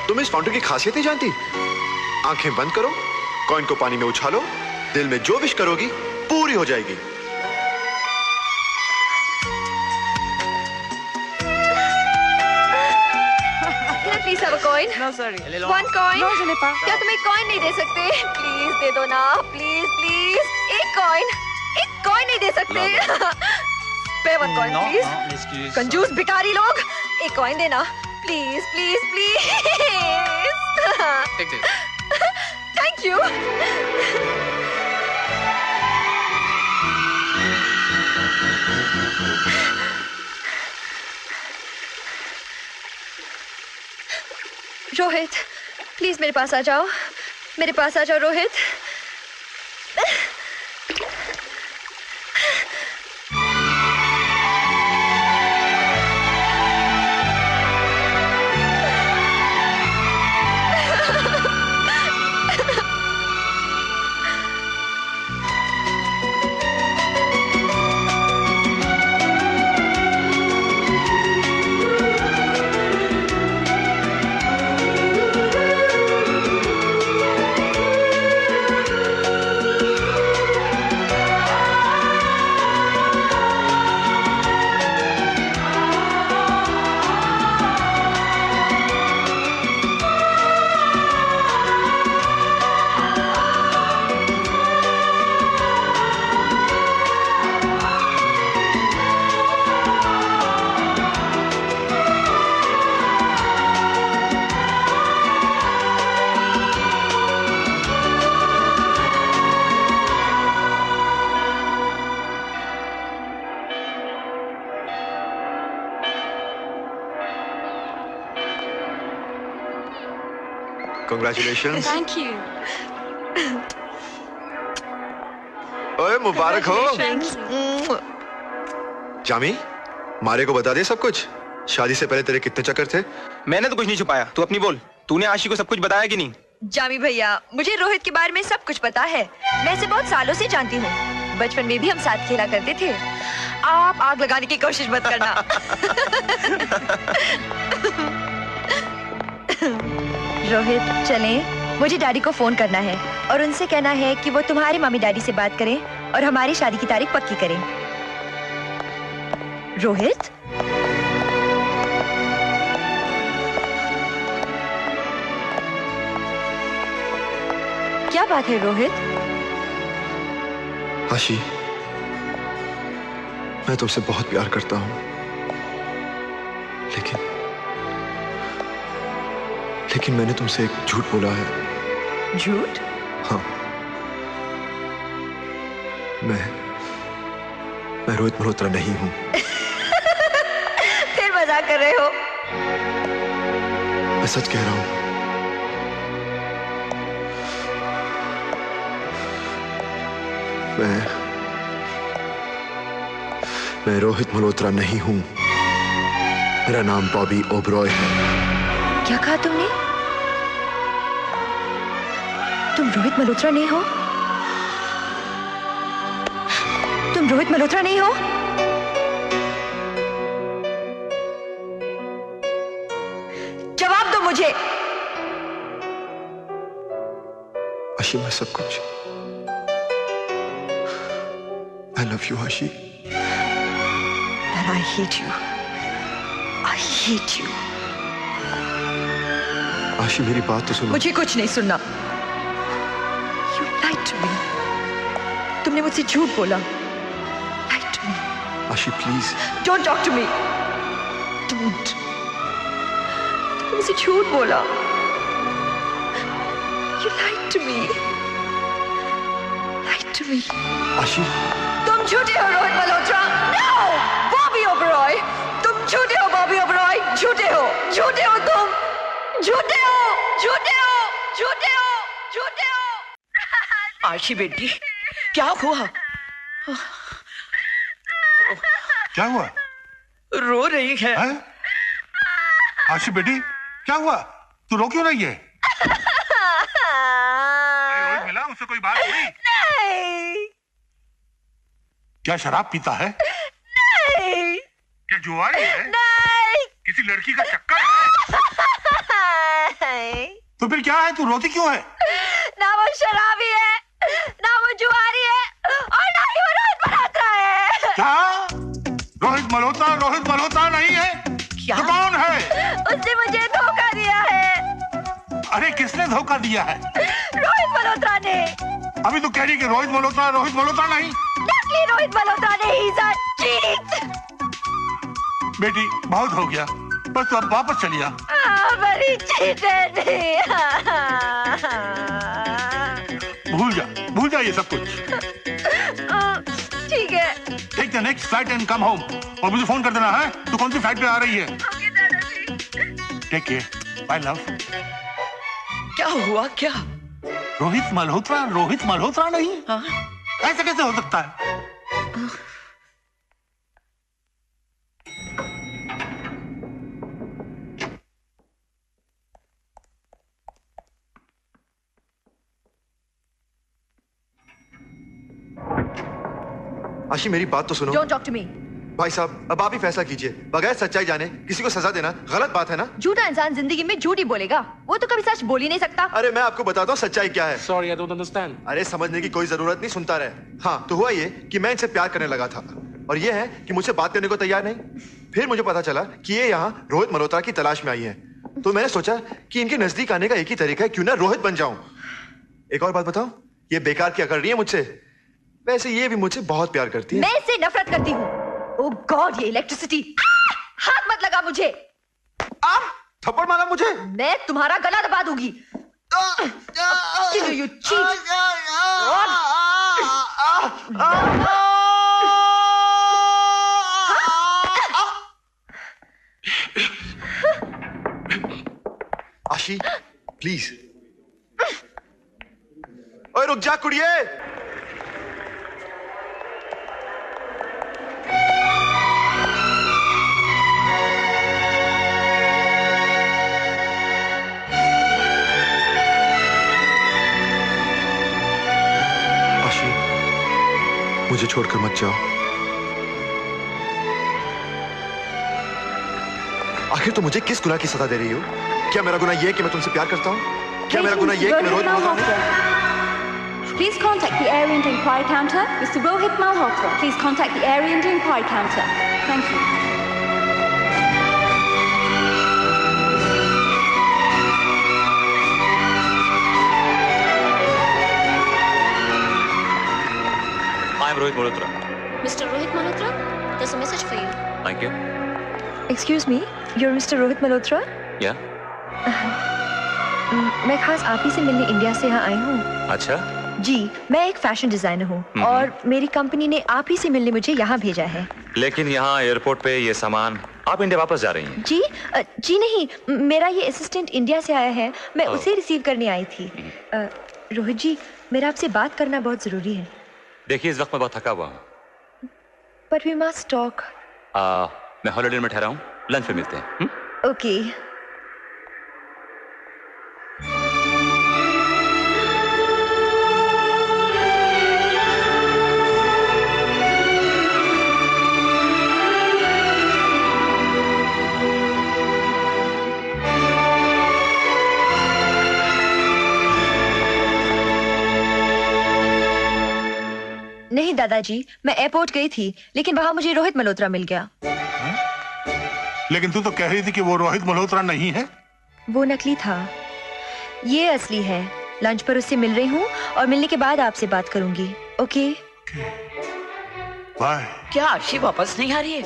तुम इस फाउंटेन की खासियत नहीं जानती? आंखें बंद करो, कॉइन को पानी में उछालो, दिल में जो विश करोगी पूरी हो जाएगी। Please have a coin. No, sorry. One coin. No, je n'ai pas. क्या तुम एक कॉइन नहीं दे सकते? प्लीज दे दो ना, प्लीज प्लीज। एक कॉइन नहीं दे सकते? पे one coin Non, please. non, excuse. कंजूस भिखारी लोग, एक कॉइन देना please please please. Take this. Thank you. Rohit please मेरे पास आ जाओ, मेरे पास आ जाओ रोहित। Congratulations. Thank you. ओए मुबारक हो। Thank you. जामी, मारे को बता दे सब कुछ। शादी से पहले तेरे कितने चक्कर थे? मैंने तो कुछ नहीं छुपाया, तू अपनी बोल। तूने आशी को सब कुछ बताया कि नहीं? जामी भैया, मुझे रोहित के बारे में सब कुछ पता है। मैं इसे बहुत सालों से जानती हूँ। बचपन में भी हम साथ खेला करते थे। आप आग लगाने की कोशिश मत करना। रोहित चलें, मुझे डैडी को फोन करना है और उनसे कहना है कि वो तुम्हारे मम्मी डैडी से बात करें और हमारी शादी की तारीख पक्की करें। रोहित क्या बात है रोहित? आशी, मैं तुमसे बहुत प्यार करता हूँ, लेकिन मैंने तुमसे एक झूठ बोला है। झूठ? हाँ, मैं रोहित मल्होत्रा नहीं हूँ। फिर मजाक कर रहे हो? मैं सच कह रहा हूँ। मैं रोहित मल्होत्रा नहीं हूँ। मेरा नाम बॉबी ओबरॉय है। क्या कहा तुमने? तुम रोहित मल्होत्रा नहीं हो? तुम रोहित मल्होत्रा नहीं हो? जवाब दो मुझे। आशी, मैं सब कुछ। I love you, आशी। And I hate you. I hate you. आशी, मेरी बात तो सुनो। मुझे कुछ नहीं सुनना। You lied to me. तुमने मुझसे झूठ बोला। Lied to me. आशी, please. Don't talk to me. Don't. तुमने मुझसे झूठ बोला। You lied to me. Lied to me. आशी। तुम झूठे हो रोहित मल्होत्रा। No! बॉबी ओबरॉय। तुम झूठे हो बॉबी ओबरॉय। झूठे हो। झूठे हो तुम। झूठे हो। झूठे हो। झूठे हो। झूठे हो। आशी बेटी, क्या हुआ? क्या हुआ? रो रही है। आशी बेटी, क्या हुआ? तू रो क्यों रही है? रोहित मिला, उससे कोई बात हुई? नहीं। क्या शराब पीता है? नहीं। क्या जुआरी है? नहीं। किसी लड़की का चक्कर है? नहीं। तो फिर क्या है? तू रोती क्यों है? ना वो शराबी है, ना वो जुआरी है, और ना ही वो रोहित मल्होत्रा है। क्या? रोहित मल्होत्रा नहीं है? क्या? तो कौन है? उसने मुझे धोखा दिया है। अरे किसने धोखा दिया है? रोहित मल्होत्रा ने। अभी तो कह रही कि रोहित मल्होत्रा नहीं। नकली रोहित मल्होत्रा ने। He's a cheat. बेटी, बहुत हो गया, बस तू अब वापस चली आ। बड़ी cheater थी। भूल जा ये सब कुछ। ठीक है। Take the next flight and come home. और मुझे फोन कर देना है तू कौन सी फ्लाइट पे आ रही है। Take care. Bye love. क्या हुआ? क्या? रोहित मल्होत्रा नहीं? ऐसा कैसे हो सकता है? आशी, मेरी बात तो सुनो। Don't talk to me. भाई साहब, अब आप ही फैसला कीजिए। बगैर सच्चाई जाने किसी को सजा देना गलत बात है ना? झूठा इंसान जिंदगी में झूठ ही बोलेगा। वो तो कभी सच बोल ही नहीं सकता। अरे मैं आपको बताता हूँ सच्चाई क्या है। Sorry, I don't understand. अरे समझने की कोई जरूरत नहीं, सुनता रहे। हाँ, तो हुआ ये कि मैं इनसे प्यार करने लगा था, और ये है कि मुझसे बात करने को तैयार नहीं। फिर मुझे पता चला कि ये यहाँ रोहित मल्होत्रा की तलाश में आई है, तो मैंने सोचा कि इनके नजदीक आने का एक ही तरीका है, क्यों ना रोहित बन जाऊं। एक और बात बताऊं, ये बेकार क्या कर रही है मुझसे। वैसे ये भी मुझसे बहुत प्यार करती है। मैं इससे नफरत करती हूँ। ओह गॉड, ये इलेक्ट्रिसिटी। हाथ मत लगा मुझे। आप थप्पड़ मारा मुझे। मैं तुम्हारा गला दबा दूंगी। You cheat. आशी, प्लीज। ओए रुक जा कुड़िए। मुझे छोड़कर मत जाओ। आखिर तुम मुझे किस गुनाह की सजा दे रही हो? क्या मेरा गुनाह यह है कि मैं तुमसे प्यार करता हूँ? क्या मेरा गुनाह यह है कि मैं रोहित मल्होत्रा हूँ? Please contact the area and inquiry counter. Mr. Rohit Malhotra. Please contact the area and inquiry counter. Thank you. I am Rohit Malhotra. Mr. Rohit Malhotra, there's a message for you. Thank you. Excuse me, you're Mr. Rohit Malhotra? Yeah. मैं खास आप ही से मिलने India से यहाँ आई हूँ। अच्छा। जी, मैं एक फैशन डिजाइनर हूँ और मेरी कंपनी ने आप ही से मिलने मुझे यहाँ भेजा है। लेकिन यहाँ एयरपोर्ट पे ये सामान, आप इंडिया वापस जा रही हैं? जी जी नहीं, मेरा ये असिस्टेंट इंडिया से आया है, मैं उसे रिसीव करने आई थी। रोहित जी, मेरा आपसे बात करना बहुत जरूरी है। देखिए, इस वक्त मैं बहुत थका हुआ हूँ। But we must talk. मैं हॉलिडे में ठहरा हूँ, लंच पे मिलते हैं। ओके। दादाजी, मैं एयरपोर्ट गई थी, लेकिन वहां मुझे रोहित मल्होत्रा मिल गया। लेकिन तू तो कह रही थी कि वो रोहित मल्होत्रा नहीं है। वो नकली था, ये असली है। लंच पर उससे मिल रही हूँ और मिलने के बाद आपसे बात करूंगी। Okay bye. क्या आशी वापस नहीं आ रही है?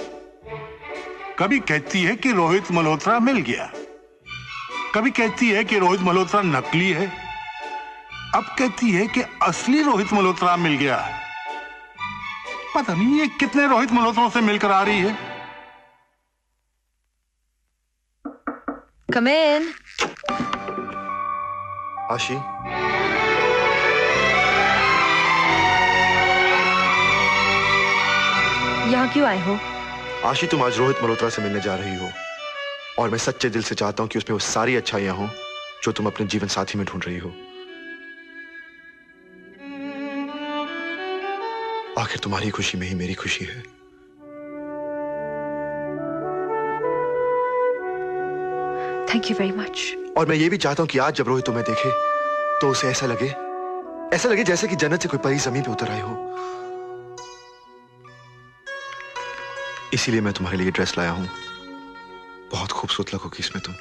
कभी कहती है कि रोहित मल्होत्रा मिल गया, कभी कहती है कि रोहित मल्होत्रा नकली है, अब कहती है कि असली रोहित मल्होत्रा मिल गया। पता नहीं ये कितने रोहित मल्होत्रों से मिलकर आ रही है। कम इन। आशी, यहाँ क्यों आए हो? आशी, तुम आज रोहित मल्होत्रा से मिलने जा रही हो और मैं सच्चे दिल से चाहता हूं कि उसमें वो सारी अच्छाइयां हो जो तुम अपने जीवन साथी में ढूंढ रही हो। आखिर तुम्हारी खुशी में ही मेरी खुशी है। Thank you very much. और मैं ये भी चाहता हूं कि आज जब रोहित तुम्हें देखे तो उसे ऐसा लगे जैसे कि जन्नत से कोई परी जमीन पे उतर आई हो। इसीलिए मैं तुम्हारे लिए ड्रेस लाया हूं। बहुत खूबसूरत लगोगी इसमें तुम।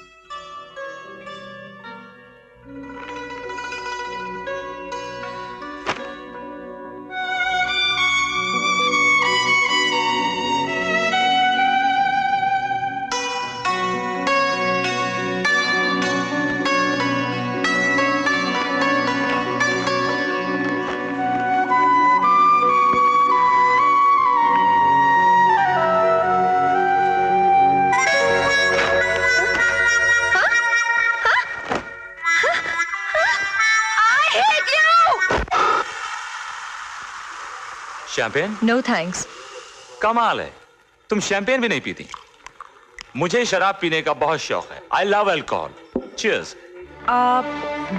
शैंपेन? No thanks. कमाल है, तुम शैंपेन भी नहीं पीती। मुझे शराब पीने का बहुत शौक है। I love alcohol. चीयर्स। आप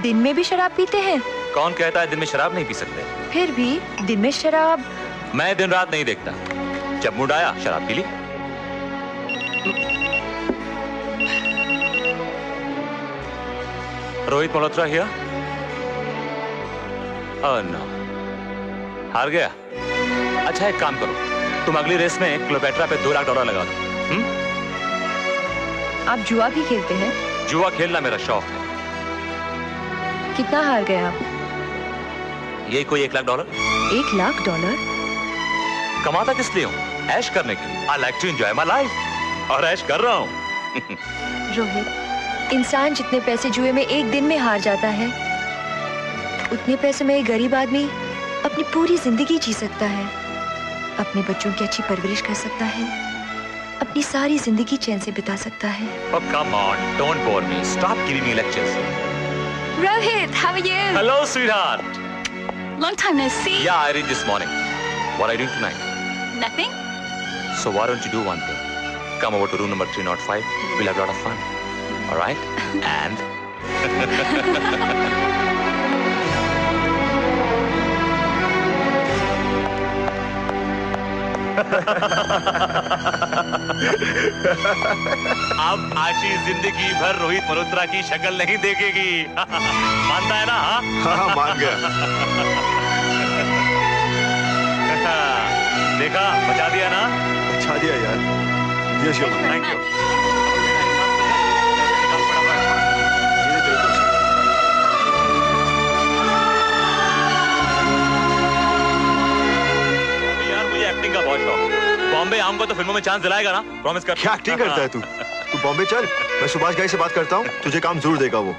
दिन में भी शराब पीते हैं? कौन कहता है दिन में शराब नहीं पी सकते? फिर भी दिन में शराब। मैं दिन रात नहीं देखता, जब मूड आया शराब पी ली। Rohit Malhotra here? Oh no, हार गया। अच्छा एक काम करो, तुम अगली रेस में क्लोपेट्रा पे $2 लाख लगा दो। आप जुआ भी खेलते हैं? जुआ खेलना मेरा शौक है। कितना हार गए आप? ये कोई $1 लाख। $1 लाख? कमाता किस लिए हूँ? ऐश करने के लिए। I like to enjoy my life और ऐश कर रहा हूँ। रोहित, इंसान जितने पैसे जुए में एक दिन में हार जाता है, उतने पैसे में एक गरीब आदमी अपनी पूरी जिंदगी जी सकता है, अपने बच्चों की अच्छी परवरिश कर सकता है, अपनी सारी जिंदगी चैन से बिता सकता है। Oh, come on, don't bore me. Stop giving me lectures. Rohit, how are you? Hello, sweetheart. Long time no see. Yeah, I read this morning. What are you doing tonight? Nothing. So why don't you do one thing? Come over to room number 305. We'll have a lot of fun. All right? And? अब आशी जिंदगी भर रोहित मल्होत्रा की शक्ल नहीं देखेगी। मानता है ना? हाँ, मान गया। देखा, बचा दिया ना? बचा दिया यार। Yes your thank you. Acting का बहुत शौक। बॉम्बे आऊंगा तो फिल्मों में चांस दिलाएगा ना? प्रॉमिस कर। क्या एक्टिंग करता है तू? तू बॉम्बे चल, मैं सुभाष घई से बात करता हूँ, तुझे काम जरूर देगा वो।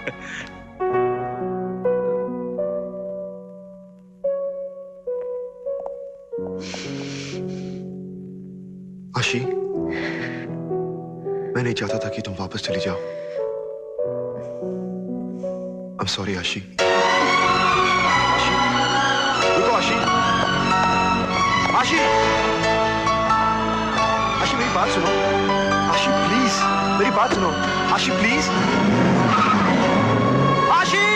आशी, मैं नहीं चाहता था कि तुम वापस चली जाओ। I'm sorry आशी। आशी, रुको आशी। आशी, आशी मेरी बात सुनो। आशी प्लीज, मेरी बात सुनो। आशी प्लीज। आशी!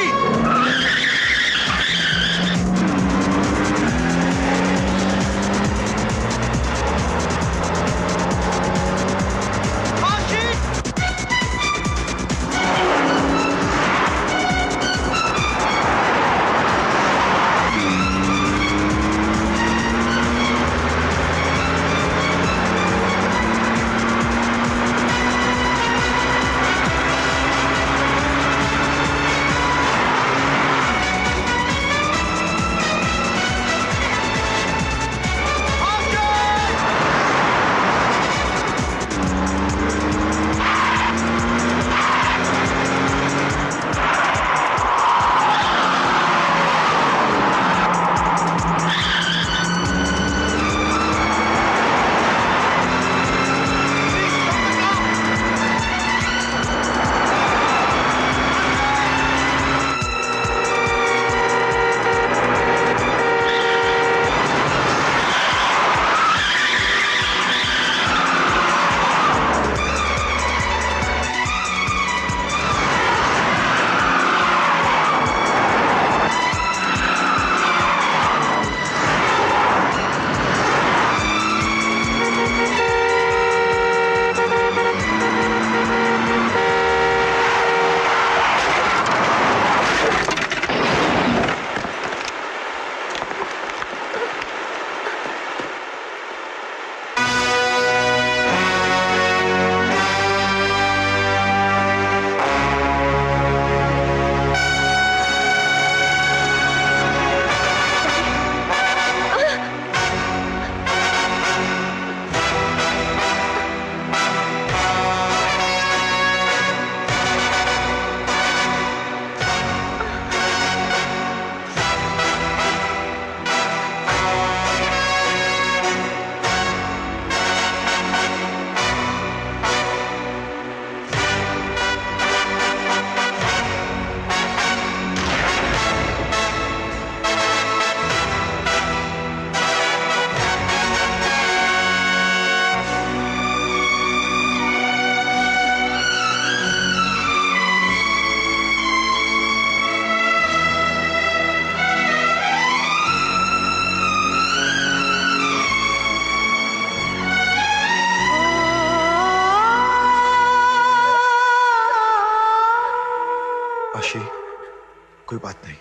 कोई बात नहीं।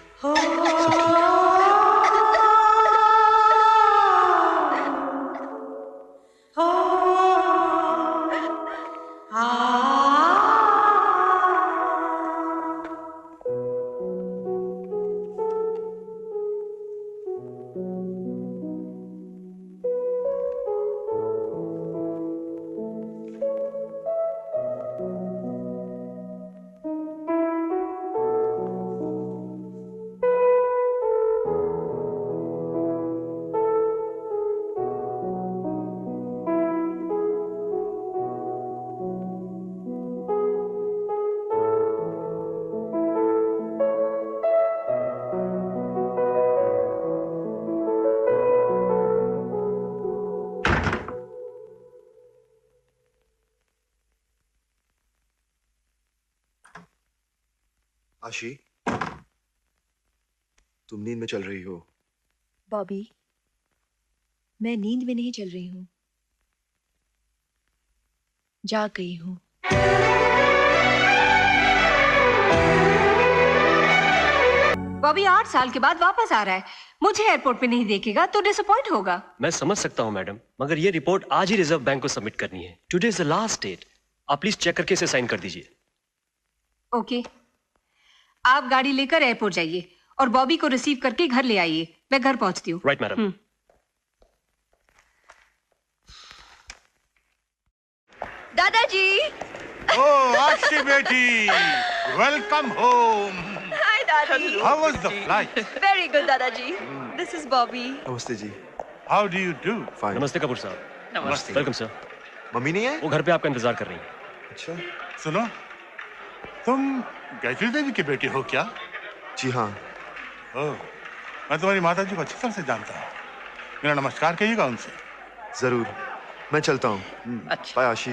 आशी, तुम नींद में चल रही हो। बॉबी, मैं नींद में नहीं चल रही हूँ, जाग गई हूँ। बॉबी 8 साल के बाद वापस आ रहा है, मुझे एयरपोर्ट पे नहीं देखेगा तो डिसअपॉइंट होगा। मैं समझ सकता हूँ मैडम, मगर ये रिपोर्ट आज ही रिजर्व बैंक को सबमिट करनी है। Today is the last date. आप प्लीज चेक करके इसे साइन कर दीजिए। ओके, आप गाड़ी लेकर एयरपोर्ट जाइए और बॉबी को रिसीव करके घर ले आइए। मैं घर पहुंचती हूँ। Right madam. दादाजी। ओह आशी बेटी, वेलकम होम। हाय दादी। How was the flight? Very good दादाजी। This is Bobby. नमस्ते जी। How do you do? Fine. नमस्ते कपूर साहब। नमस्ते। Welcome sir. मम्मी नहीं है? वो घर पे आपका इंतजार कर रही है। अच्छा। सुनो, तुम गायत्री देवी की बेटी हो क्या? जी हाँ। ओह, मैं तुम्हारी माता जी को अच्छी तरह से जानता हूँ। मेरा नमस्कार कहिएगा उनसे। जरूर, मैं चलता हूँ। अच्छा। बाय आशी।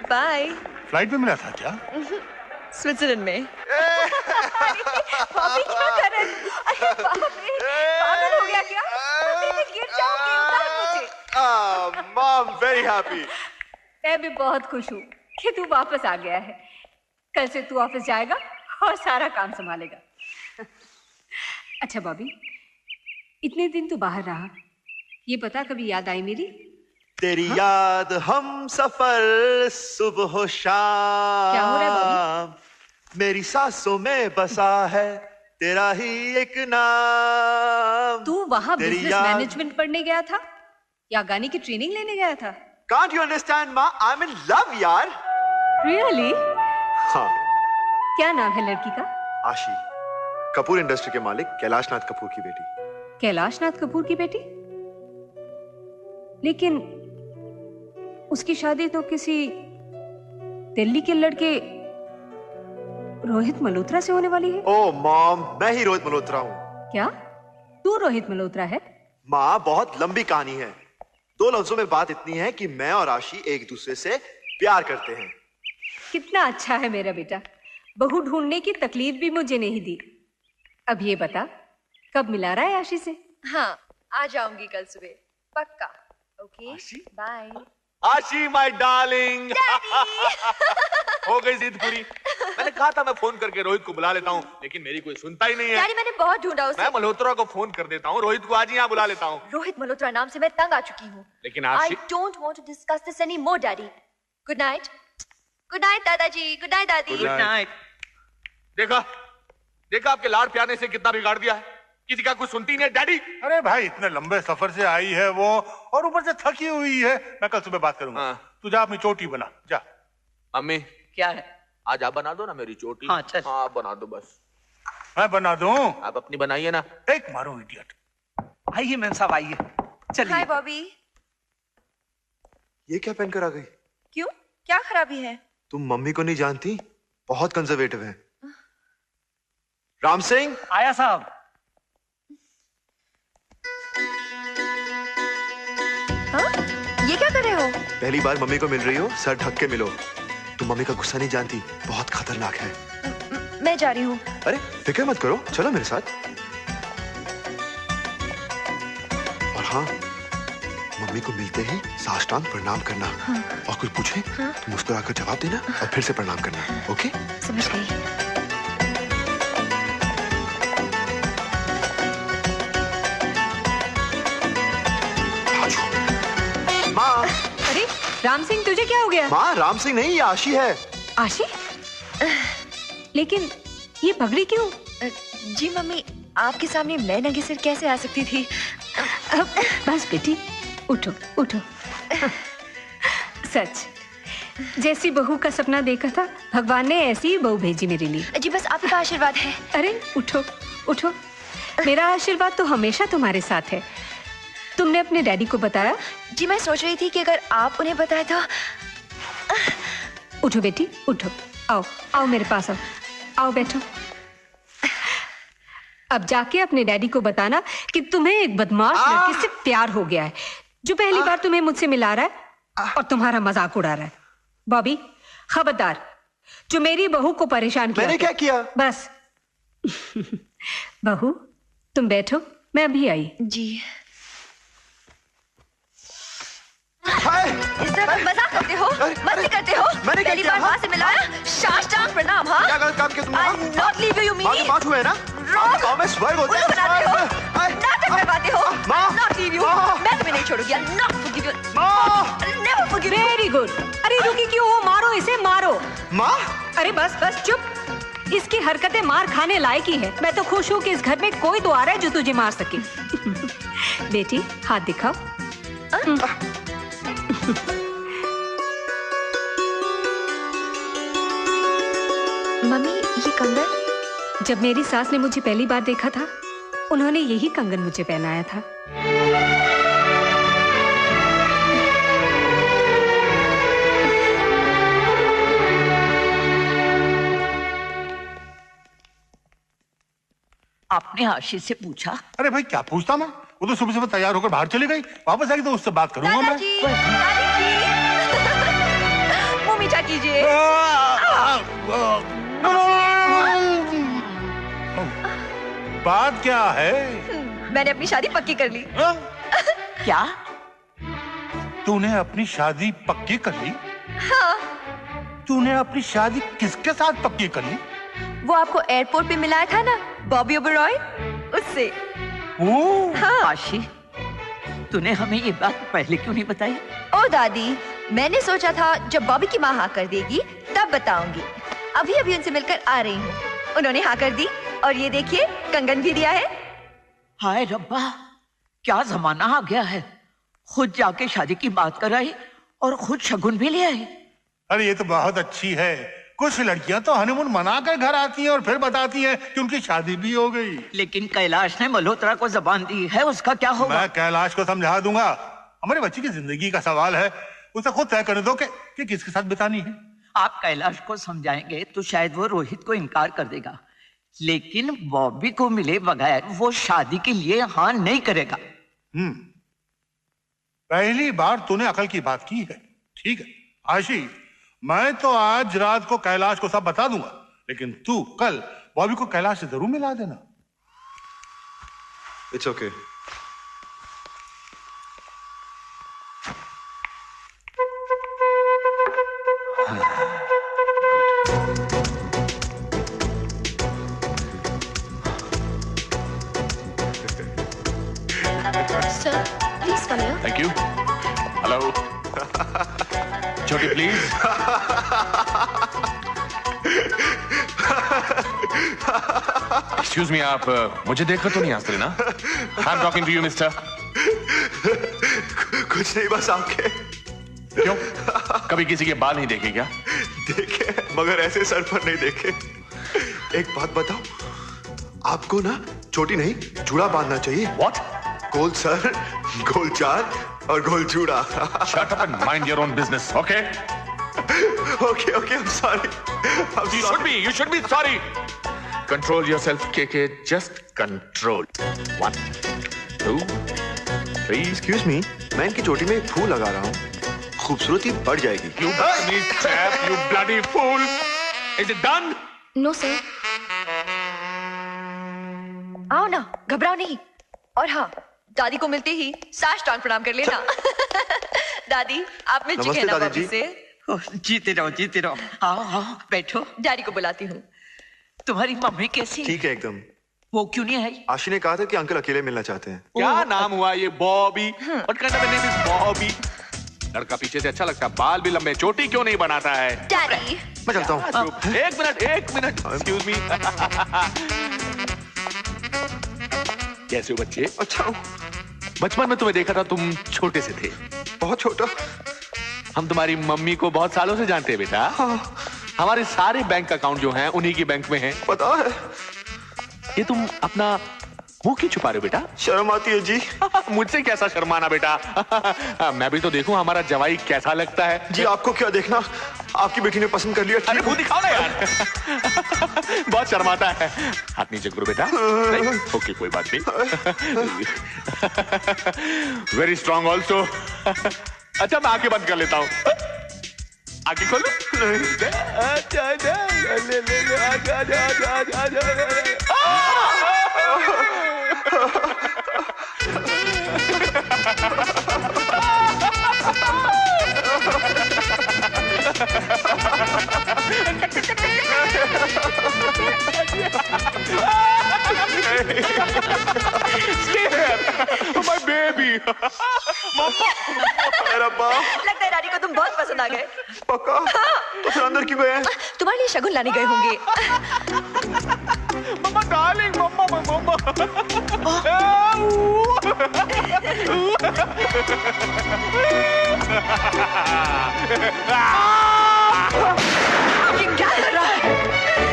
बाय। फ्लाइट में मिला था क्या? स्विट्जरलैंड में। बॉबी क्या कर रहे हैं? अरे बाप रे, पागल हो गया क्या? मैं गिर जाऊंगी, उतार मुझे। Mom very happy. मैं भी बहुत खुश हूँ कि तू वापस आ गया है। कल से तू ऑफिस जाएगा और सारा काम संभालेगा। अच्छा बॉबी, इतने दिन तू बाहर रहा, ये बता कभी याद आई मेरी? तेरी याद हम सफर सुबह शाम। क्या हो रहा है बॉबी? मेरी सांसों में बसा है तेरा ही एक नाम। तू वहाँ बिजनेस मैनेजमेंट पढ़ने गया था या गाने की ट्रेनिंग लेने गया था? Can't you understand माँ? I'm in love यार। Really? हाँ। क्या नाम है लड़की का? आशी, कपूर इंडस्ट्री के मालिक कैलाश नाथ कपूर की बेटी। कैलाश नाथ कपूर की बेटी? लेकिन उसकी शादी तो किसी दिल्ली के लड़के रोहित मल्होत्रा से होने वाली है। ओ मॉम, मैं ही रोहित मल्होत्रा हूँ। क्या तू रोहित मल्होत्रा है? माँ, बहुत लंबी कहानी है। 2 लफ्जों में बात इतनी है कि मैं और आशी एक दूसरे से प्यार करते हैं। कितना अच्छा है मेरा बेटा, बहू ढूंढने की तकलीफ भी मुझे नहीं दी। अब ये बता, कब मिला रहा है आशी से? हाँ, आ जाऊंगी कल सुबह, पक्का। Okay, bye. Ashi my darling. हो गई जिद पूरी। मैंने कहा था मैं फोन करके रोहित को बुला लेता हूँ, लेकिन मेरी कोई सुनता ही नहीं है। डैडी, मैंने बहुत ढूंढा उसे। मैं मल्होत्रा को फोन कर देता हूँ, रोहित को आज ही यहाँ बुला लेता हूँ। रोहित मल्होत्रा नाम से मैं तंग आ चुकी हूँ। लेकिन आशी, I don't want to discuss this anymore, Daddy. Good night. Good night, दादाजी। Good night, दादी। Good night. देखा आपके लाड़ प्याने से कितना बिगाड़ दिया है। किसी का कुछ सुनती नहीं है डैडी। अरे भाई, इतने लंबे सफर से आई है वो, और ऊपर से थकी हुई है। मैं कल सुबह बात करूंगा। तू जा अपनी चोटी बना, जा। मम्मी क्या है? आज आप बना दो ना मेरी चोटी। हाँ चल। हाँ, आप बना दो बस। मैं बना दूं? आप अपनी बनाइए ना। एक मारो इडियट। आइए मैम साहब, आइए। चलिए। हाय बॉबी। ये क्या पहन कर आ गई? क्यों, क्या खराबी है? तुम मम्मी को नहीं जानती, बहुत कंजर्वेटिव है। राम सिंह। आया साहब। हाँ? ये क्या कर रहे हो? पहली बार मम्मी को मिल रही हो, सर ढक के मिलो। तुम मम्मी का गुस्सा नहीं जानती, बहुत खतरनाक है। मैं जा रही हूँ। अरे फिक्र मत करो, चलो मेरे साथ। और हाँ, मम्मी को मिलते ही साष्टांग प्रणाम करना। हाँ। और कुछ पूछे तो मुस्कुराकर जवाब देना और फिर से प्रणाम करना। ओके? समझ गई। माँ। अरे राम सिंह, तुझे क्या हो गया? माँ, राम सिंह नहीं, ये आशी है। आशी? लेकिन ये पगड़ी क्यों? जी मम्मी, आपके सामने मैं नंगे सिर कैसे आ सकती थी? बस बेटी, उठो उठो। सच, जैसी बहू का सपना देखा था, भगवान ने ऐसी ही बहू भेजी मेरे लिए। जी बस आपका आशीर्वाद है। अरे उठो उठो, मेरा आशीर्वाद तो हमेशा तुम्हारे साथ है। तुमने अपने डैडी को बताया? जी मैं सोच रही थी कि अगर आप उन्हें बताए तो। उठो बेटी उठो, आओ आओ मेरे पास आओ, आओ बैठो। अब जाके अपने डैडी को बताना कि तुम्हें एक बदमाश लड़की से प्यार हो गया है, जो पहली बार तुम्हें मुझसे मिला रहा है और तुम्हारा मजाक उड़ा रहा है। बॉबी, खबरदार, जो मेरी बहू को परेशान किया। मैंने क्या किया? बस बहू तुम बैठो, मैं अभी आई। जी। इस तरह तुम मजाक करते हो, मस्ती करते हो। पहली बार माँ से मिलाया, साष्टांग प्रणाम। हाँ, क्या गलत काम किया तुमने? I'll not leave you, Mimi। माँ हुए ना? Wrong। मैं स्वर्ग होता है। उल्लू बनाते हो, नाटक करवाते हो। I'll not leave you। मैं तुम्हें नहीं छोड़ूंगी। I'll not forgive you। I'll never forgive you। Very good. अरे रुकी क्यों हो? मारो इसे, मारो। माँ? अरे बस बस चुप। इसकी हरकतें मार खाने लायक ही है। मैं तो खुश हूँ कि इस घर में कोई तो आ रहा है जो तुझे मार सके। बेटी हाथ दिखाओ। मम्मी, ये कंगन? जब मेरी सास ने मुझे पहली बार देखा था, उन्होंने यही कंगन मुझे पहनाया था। आपने आशीष से पूछा? अरे भाई क्या पूछता मैं, वो तो सुबह सुबह तैयार होकर बाहर चली गई। वापस आएगी तो उससे बात करूंगा मैं। मुंह मीठा कीजिए। बात क्या है? मैंने अपनी शादी पक्की कर ली। क्या? तूने अपनी शादी पक्की कर ली? हाँ। तूने अपनी शादी किसके साथ पक्की कर ली? वो आपको एयरपोर्ट पे मिलाया था ना, बॉबी ओबरॉय, उससे। हाँ। आशी, तूने हमें ये बात पहले क्यों नहीं बताई? ओ दादी, मैंने सोचा था जब बॉबी की माँ हाँ कर देगी तब बताऊंगी। अभी अभी उनसे मिलकर आ रही हूँ। उन्होंने हाँ कर दी और ये देखिए कंगन भी दिया है। हाय रब्बा, क्या जमाना आ गया है। खुद जाके शादी की बात कराई और खुद शगुन भी ले आई। अरे ये तो बहुत अच्छी है। कुछ लड़कियां तो हनीमून मना कर घर आती हैं और फिर बताती हैं कि उनकी शादी भी हो गई। लेकिन कैलाश ने मल्होत्रा को जबान दी है, उसका क्या होगा? मैं कैलाश को समझा दूंगा। हमारे बच्चे की जिंदगी का सवाल है, उसे खुद तय करने दो कि किसके साथ बितानी है। आप कैलाश को समझाएंगे तो शायद वो रोहित को इनकार कर देगा, लेकिन बॉबी को मिले बगैर वो शादी के लिए हाँ नहीं करेगा। पहली बार तूने अकल की बात की है। ठीक है आशी, मैं तो आज रात को कैलाश को सब बता दूंगा, लेकिन तू कल बॉबी को कैलाश से जरूर मिला देना। It's okay. Sir, please come here. Thank you. Hello. छोटी प्लीज। एक्सक्यूज मी, आप मुझे देखकर तो नहीं हंस रहे ना? I am talking to you mister. कुछ नहीं, बस आपके। क्यों, कभी किसी के बाल नहीं देखे क्या? देखे, मगर ऐसे सर पर नहीं देखे। एक बात बताओ, आपको ना चोटी नहीं जूड़ा बांधना चाहिए। What? गोल सर, गोल चाल और गोल जूड़ा। Shut up and mind your own business, okay? Okay, I'm sorry. You should be sorry. Control yourself, KK. Just control. 1, 2, 3. Excuse me, मैं इनकी चोटी में एक फूल लगा रहा हूँ, खूबसूरती बढ़ जाएगी। You chap, you bloody fool! Is it done? No, sir. आओ ना, घबराओ नहीं। और हाँ, दादी को मिलते ही साष्टांग प्रणाम कर लेना। दादी, आप मिल चुके हैं ना बॉबी से? जीते रहो, जीते रहो। आओ आओ, बैठो। डैडी को बुलाती हूँ। तुम्हारी मम्मी कैसी? ठीक है एकदम। वो क्यों नहीं आई? आशी ने कहा था कि अंकल अकेले मिलना चाहते हैं। क्या नाम हुआ ये? Bobby? What kind of a name is Bobby? लड़का पीछे से अच्छा लगता है, बाल भी लंबे, चोटी क्यों नहीं बनाता है? डैडी मैं चलता हूँ। एक मिनट, एक्सक्यूज मी। कैसे हो बच्चे? अच्छा हूँ। बचपन में तुम्हें देखा था, तुम छोटे से थे। बहुत छोटा। हम तुम्हारी मम्मी को बहुत सालों से जानते हैं बेटा। हाँ। हमारे सारे बैंक अकाउंट जो हैं उन्हीं की बैंक में हैं। पता है। ये तुम अपना मुंह क्यों छुपा रहे हो बेटा? शर्म आती है जी। मुझसे कैसा शर्माना बेटा। मैं भी तो देखूं हमारा जवाई कैसा लगता है। जी आपको क्या देखना, आपकी बेटी ने पसंद कर लिया। अरे मुंह दिखाओ ना यार। बहुत शर्माता है। हाथ नीचे करो बेटा। ओके कोई बात नहीं। Very strong also. अच्छा मैं आंखें बंद कर लेता हूँ। आगे खोलो। Stay here, my baby. मेरा बाप। लगता है रानी को तुम बहुत पसंद आ गए। पक्का? तो फिर अंदर क्यों गए? तुम्हारे लिए शगुन लाने गए होंगे। मम्मा डार्लिंग, मम्मा। ये क्या कर रहा है?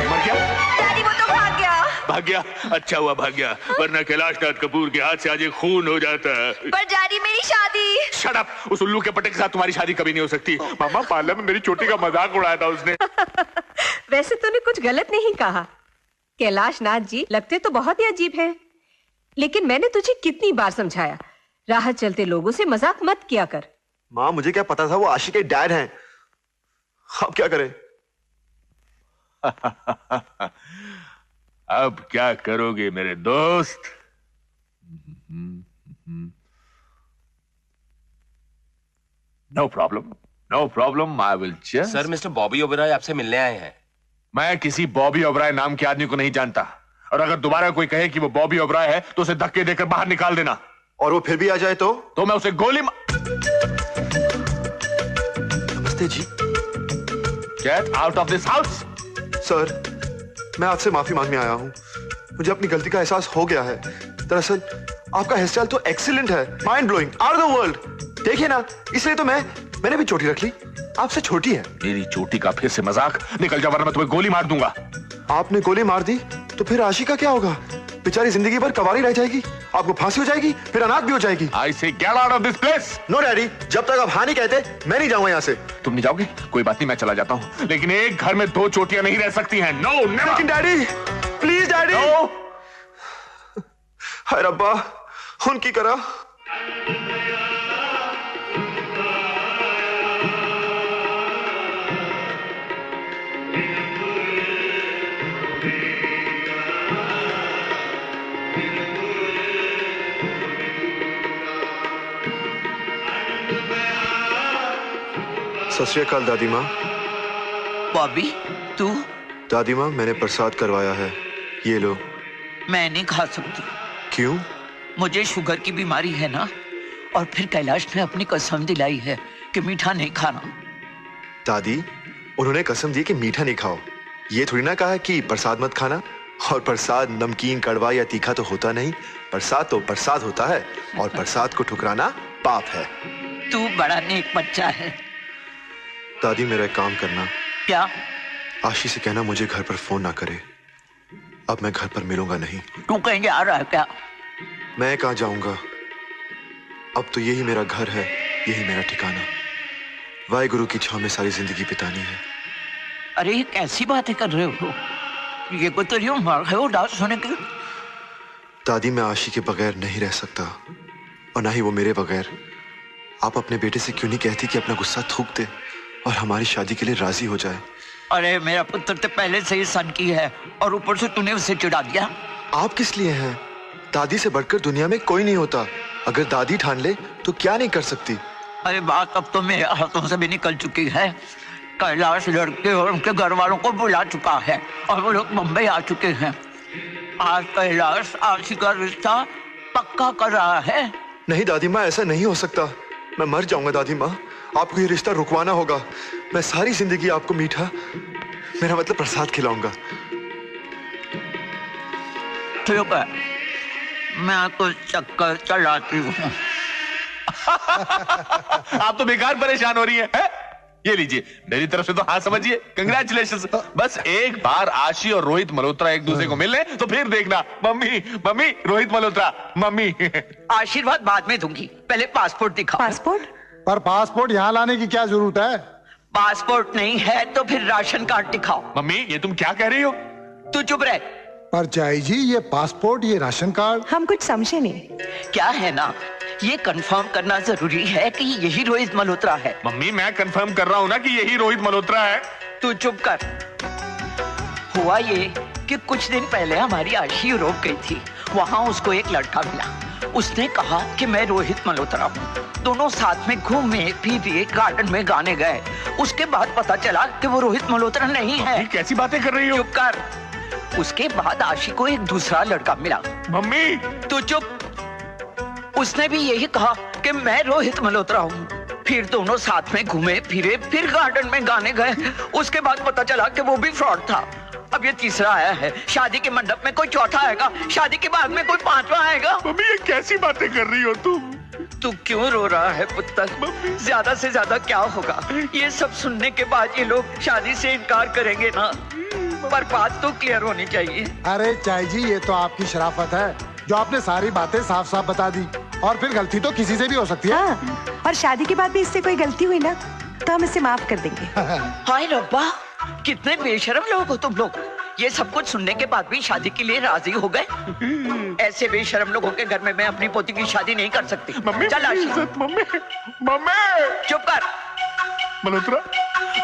मर गया? डैडी वो तो भाग गया। भाग गया? अच्छा हुआ भाग गया, वरना कैलाशनाथ कपूर के हाथ से आज खून हो जाता। पर डैडी मेरी शादी। Shut up! उस उल्लू के पटे के साथ तुम्हारी शादी कभी नहीं हो सकती। मामा पार्लर में मेरी चोटी का मजाक उड़ाया था उसने। वैसे तूने कुछ गलत नहीं कहा। कैलाश नाथ जी लगते तो बहुत ही अजीब हैं, लेकिन मैंने तुझे कितनी बार समझाया, राह चलते लोगों से मजाक मत किया कर। माँ मुझे क्या पता था वो आशिक के डैड हैं। अब क्या करें? अब क्या करोगे मेरे दोस्त? No problem, I will just. Sir mister Bobby Oberoi आपसे मिलने आए हैं। मैं किसी बॉबी ओबराय नाम के आदमी को नहीं जानता, और अगर दोबारा कोई कहे कि वो बॉबी ओबराय है तो उसे धक्के देकर बाहर निकाल देना। और वो फिर भी आ जाए तो मैं उसे गोली नमस्ते जी। Get out of this house. Sir मैं आपसे माफी मांगने आया हूँ, मुझे अपनी गलती का एहसास हो गया है। दरअसल आपका हेयर स्टाइल तो एक्सीलेंट है, mind blowing, out of the world. देखिए ना, इसलिए तो मैंने भी चोटी रख ली। आपसे छोटी है। मेरी चोटी का फिर से मजाक? निकल जा वरना मैं तुम्हें गोली मार दूंगा। आपने गोली मार दी तो फिर आशिका क्या होगा? बेचारी जिंदगी भर कवारी रह जाएगी, आपको फांसी हो जाएगी, फिर अनाथ भी हो जाएगी। I say get out of this place. No daddy, जब तक आप हाँ नहीं कहते मैं नहीं जाऊंगा यहाँ से। तुम नहीं जाओगे? कोई बात नहीं, मैं चला जाता हूँ, लेकिन एक घर में दो चोटियां नहीं रह सकती हैं। No never. लेकिन डैडी प्लीज डैडी। हाय रब्बा, उनकी करा। सत श्री अकाल दादी माँ। बॉबी तू? दादी माँ मैंने प्रसाद करवाया है, ये लो। मैं नहीं खा सकती। क्यों? मुझे शुगर की बीमारी है ना, और फिर कैलाश ने अपनी कसम दिलाई है कि मीठा नहीं खाना। दादी उन्होंने कसम दी कि मीठा नहीं खाओ, ये थोड़ी ना कहा कि प्रसाद मत खाना। और प्रसाद नमकीन, कड़वा या तीखा तो होता नहीं, प्रसाद तो प्रसाद होता है, और प्रसाद को ठुकराना पाप है। तू बड़ा नेक बच्चा है। दादी मेरा एक काम करना। क्या? आशी से कहना मुझे घर पर फोन ना करे, अब मैं घर पर मिलूंगा नहीं। तू कहीं जा रहा है क्या? मैं कहाँ जाऊंगा, अब तो यही मेरा घर है, यही मेरा ठिकाना। वाहेगुरु की छांव में सारी जिंदगी बितानी है। अरे ये कैसी बातें कर रहे हो? ये कोई तेरी उम्र है उदास होने की? दादी मैं आशी के बगैर नहीं रह सकता, और ना ही वो मेरे बगैर। आप अपने बेटे से क्यों नहीं कहती कि अपना गुस्सा थूक दे और हमारी शादी के लिए राजी हो जाए? अरे मेरा पुत्र तो पहले से ही सन की है, और ऊपर से तूने उसे चिढ़ा दिया। आप किस लिए हैं? दादी से बढ़कर दुनिया में कोई नहीं होता। अगर दादी ठान ले तो क्या नहीं कर सकती। अरे बात अब तो मेरे हाथों से भी निकल चुकी है। कैलाश लड़के और उनके घर वालों को बुला चुका है, और वो लोग मुंबई आ चुके हैं। आज कैलाश आशी का रिश्ता पक्का कर रहा है। नहीं दादी माँ, ऐसा नहीं हो सकता। मैं मर जाऊंगा दादी माँ। आपको ये रिश्ता रुकवाना होगा। मैं सारी जिंदगी आपको मीठा, मेरा मतलब प्रसाद खिलाऊंगा। ठीक है, मैं तो चक्कर चलाती हूँ। आप तो बेकार परेशान हो रही है? ये लीजिए, मेरी तरफ से तो हाँ समझिए, कंग्रेचुलेशंस। बस एक बार आशी और रोहित मल्होत्रा एक दूसरे को मिल ले तो फिर देखना, mummy mummy Rohit Malhotra mummy. आशीर्वाद बाद में दूंगी, पहले पासपोर्ट दिखाओ। पासपोर्ट? पर पासपोर्ट यहाँ लाने की क्या जरूरत है? पासपोर्ट नहीं है तो फिर राशन कार्ड दिखाओ। मम्मी ये तुम क्या कह रही हो? तू चुप रह। पर चाई जी, ये पासपोर्ट, ये राशन कार्ड, हम कुछ समझे नहीं। क्या है ना, ये कंफर्म करना जरूरी है कि यही रोहित मल्होत्रा है। मम्मी मैं कंफर्म कर रहा हूँ ना कि यही रोहित मल्होत्रा है। तू चुप कर। हुआ ये कि कुछ दिन पहले हमारी आशी यूरोप गई थी, वहाँ उसको एक लड़का मिला। उसने कहा कि मैं रोहित मल्होत्रा हूँ। दोनों साथ में घूमे फिरे, गार्डन में गाने गए। उसके बाद पता चला कि वो रोहित मल्होत्रा नहीं है। कैसी बातें कर रही हो? चुप कर। उसके बाद आशी को एक दूसरा लड़का मिला। मम्मी तू चुप। उसने भी यही कहा कि मैं रोहित मल्होत्रा हूँ। फिर दोनों साथ में घूमे फिरे, फिर गार्डन में गाने गए। उसके बाद पता चला कि वो भी फ्रॉड था। अब ये तीसरा आया है। शादी के मंडप में कोई चौथा आएगा, शादी के बाद में कोई पांचवा आएगा। मम्मी ये कैसी बातें कर रही हो तुम? तू क्यों रो रहा है पुत्र? ज्यादा से ज्यादा क्या होगा? ये सब सुनने के बाद ये लोग शादी से इनकार करेंगे ना, पर बात तो क्लियर होनी चाहिए। अरे चाई जी, ये तो आपकी शराफत है जो आपने सारी बातें साफ साफ बता दी। और फिर गलती तो किसी से भी हो सकती है। हाँ, और शादी के बाद भी इससे कोई गलती हुई ना तो हम इसे माफ कर देंगे। हाय रब्बा, कितने बेशरम लोग हो तुम लोग। ये सब कुछ सुनने के बाद भी शादी के लिए राजी हो गए। ऐसे बेशरम लोगों के घर में मैं अपनी पोती की शादी नहीं कर सकती। चल आशी। मम्मी मम्मी चुप कर। मल्होत्रा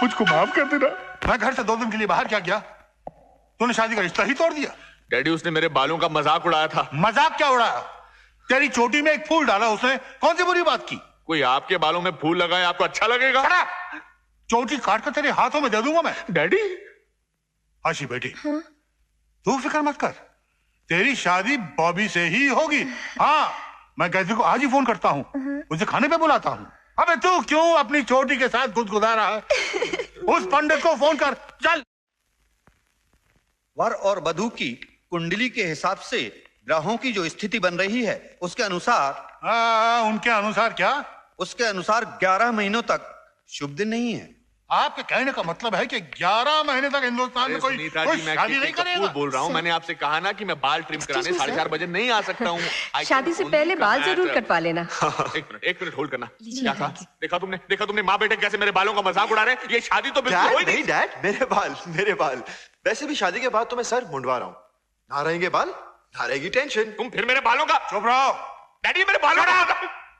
मुझको माफ कर देना। मैं घर से 2 दिन के लिए बाहर क्या गया? तूने शादी का रिश्ता ही तोड़ दिया। डैडी उसने मेरे बालों का मजाक उड़ाया था। मजाक क्या उड़ाया? तेरी चोटी में एक फूल डाला उसने, कौन सी बुरी बात की? कोई आपके बालों में फूल लगाए आपको अच्छा लगेगा? चोटी काट कर तेरे हाथों में दे दूंगा मैं। डैडी आशी बेटी, तू फिक्र मत कर, तेरी शादी बॉबी से ही होगी। हाँ, मैं कैदी को आज ही फोन करता हूँ, उसे खाने पे बुलाता हूँ। अबे तू क्यों अपनी चोटी के साथ गुदगुदा रहा है? उस पंडित को फोन कर, चल। वर और वधू की कुंडली के हिसाब से ग्रहों की जो स्थिति बन रही है उसके अनुसार। उनके अनुसार क्या? उसके अनुसार 11 महीनों तक शुभ दिन नहीं है। आपके कहने का मतलब है कि 11 महीने तक हिंदुस्तान में कोई शादी नहीं करेगा? बोल रहा हूँ, मैंने आपसे कहा ना कि मैं बाल ट्रिम कराने 4:30 बजे नहीं आ सकता हूँ। शादी से पहले बाल जरूर कटवा लेना। एक मिनट होल्ड करना। क्या कहा? देखा तुमने माँ बेटे कैसे मेरे बालों का मजाक उड़ा रहे हैं? ये शादी तो बिल्कुल नहीं। डैड, मेरे बाल। वैसे भी शादी के बाद तो मैं सर मुंडवा रहा हूँ। ना रहेंगे बाल, ना रहेगी टेंशन। तुम फिर मेरे बालों का। चुप रहो डैडी, मेरे बालों का।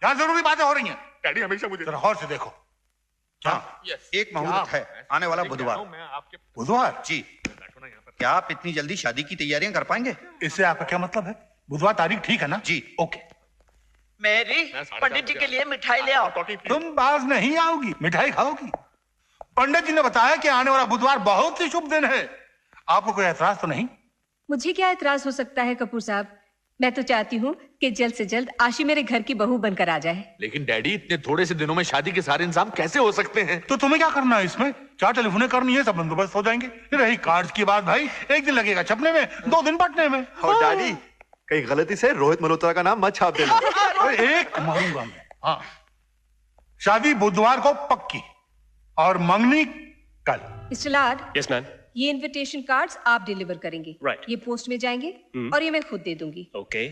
यहाँ जरूरी बातें हो रही हैं। डैडी हमेशा मुझे गौर से देखो। हाँ, एक मुहूर्त है आने वाला बुधवार। बुधवार? जी। क्या आप इतनी जल्दी शादी की तैयारियां कर पाएंगे? इससे आपका क्या मतलब है? बुधवार तारीख ठीक है ना? जी। ओके। मेरी पंडित जी के लिए मिठाई ले आओ। तुम आज नहीं आओगी, मिठाई खाओगी। पंडित जी ने बताया कि आने वाला बुधवार बहुत ही शुभ दिन है। आपको कोई ऐतराज तो नहीं? मुझे क्या ऐतराज हो सकता है कपूर साहब? मैं तो चाहती हूँ कि जल्द से जल्द आशी मेरे घर की बहू बनकर आ जाए। लेकिन डैडी, इतने थोड़े से दिनों में शादी के सारे इंतजाम कैसे हो सकते हैं? तो तुम्हें क्या करना है इसमें? 4 टेलीफोने करनी है, सब बंदोबस्त हो जाएंगे। रही कार्ड की बात भाई, 1 दिन लगेगा छपने में, 2 दिन बंटने में। और डैडी, कहीं गलती से रोहित मल्होत्रा का नाम मत छाप देना। एक मारूंगा मैं। हाँ, शादी बुधवार को पक्की और मंगनी कल। मिस्टर लाड। Yes ma'am. ये इनविटेशन कार्ड्स आप डिलीवर करेंगे। राइट। ये पोस्ट में जाएंगे और ये मैं खुद दे दूंगी। ओके।